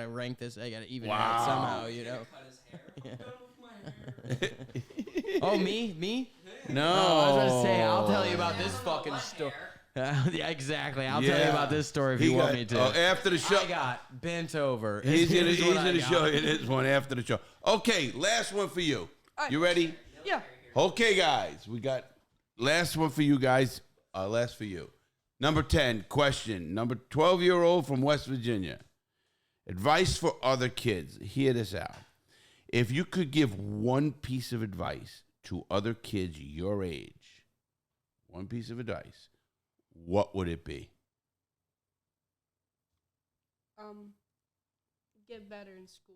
rank this. I gotta even it out somehow, you know. Oh, me? No. Oh, I was gonna say I'll tell you about this fucking story. Yeah, exactly. I'll tell you about this story if you want me to. Oh, after the show. I got bent over. He's Here's what I gonna got. show you this one after the show. Okay, last one for you. Alright. You ready? Yeah. Okay, guys, we got last one for you guys. Last for you. Number 10 question. Number 12-year-old from West Virginia. Advice for other kids. Hear this out. If you could give one piece of advice to other kids your age, one piece of advice, what would it be? Get better in school.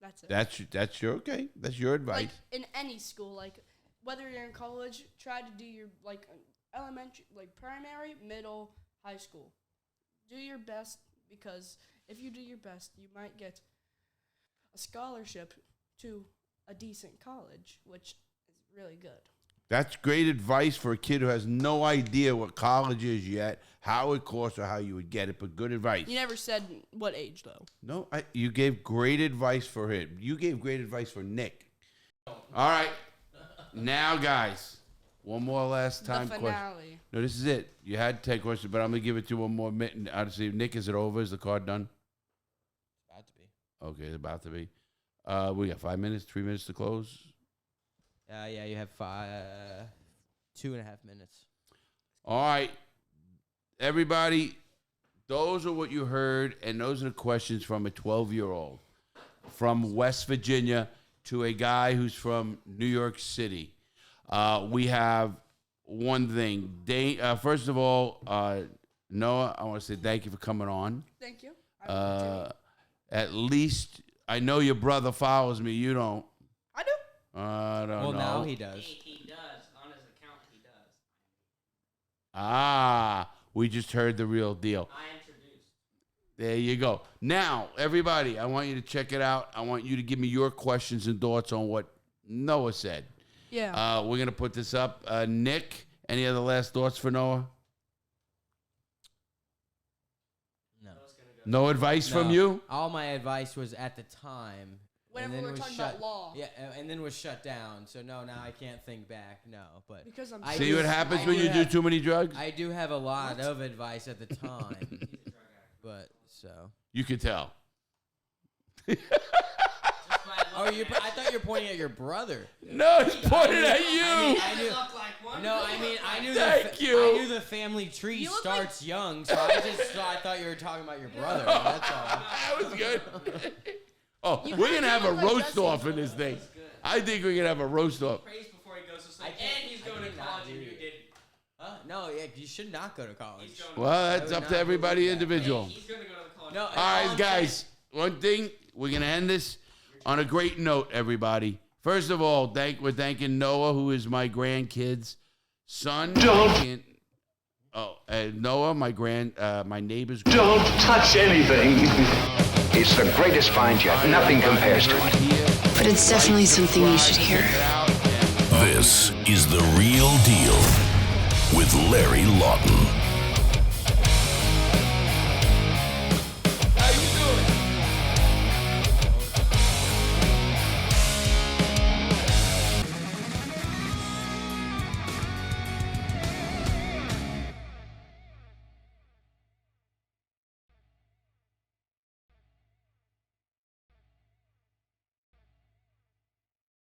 That's it. That's your okay. That's your advice. Like in any school, like whether you're in college, try to do your like elementary, like primary, middle, high school. Do your best, because if you do your best, you might get a scholarship to a decent college, which is really good. That's great advice for a kid who has no idea what college is yet, how it costs, or how you would get it, but good advice. You never said what age, though. No, you gave great advice for him. You gave great advice for Nick. All right. Now, guys, one more last time The question. finale. No, this is it. You had 10 questions, but I'm going to give it to you one more minute. Honestly, Nick, is it over? Is the card done? About to be. Okay, it's about to be. We got 5 minutes, 3 minutes to close. Yeah, you have 2.5 minutes. All right. Everybody, those are what you heard, and those are the questions from a 12-year-old from West Virginia to a guy who's from New York City. We have one thing. First of all, Noah, I want to say thank you for coming on. Thank you. I love you. At least I know your brother follows me. You don't. I do. I don't Well, know. now he does. He does. On his account, he does. We just heard the real deal. I introduced. There you go. Now, everybody, I want you to check it out. I want you to give me your questions and thoughts on what Noah said. Yeah. We're going to put this up. Nick, any other last thoughts for Noah? No advice from No. you? All my advice was at the time. Whenever and we then were was talking shut, about law. Yeah, and then was shut down. So no, now I can't think back. No, but Because I'm I See do- what happens I when do you do have- too many drugs? I do have a lot of advice at the time. But so. You could tell. Oh, I thought you were pointing at your brother. No, he's pointing at you. I knew. Thank you. I knew the family tree You look starts young, so I thought you were talking about your brother. That's all. That was good. Oh, You we're kinda going to have a look like roast Jesse. off in this thing. I think we're going to have a roast off. Praise before he goes to sleep. I can't- And he's I going to cannot college do and you it. did. Huh? No, yeah, you should not go to college. He's going to Well, I that's would up not to everybody believe that. individual. He's going to go to the college. No, All right, guys. One thing, we're going to end this on a great note, everybody. First of all, we're thanking Noah, who is my grandkid's son. Don't. Noah, my neighbor's Don't touch anything. It's the greatest find yet. Nothing compares to it. But it's definitely something you should hear. This is The Real Deal with Larry Lawton.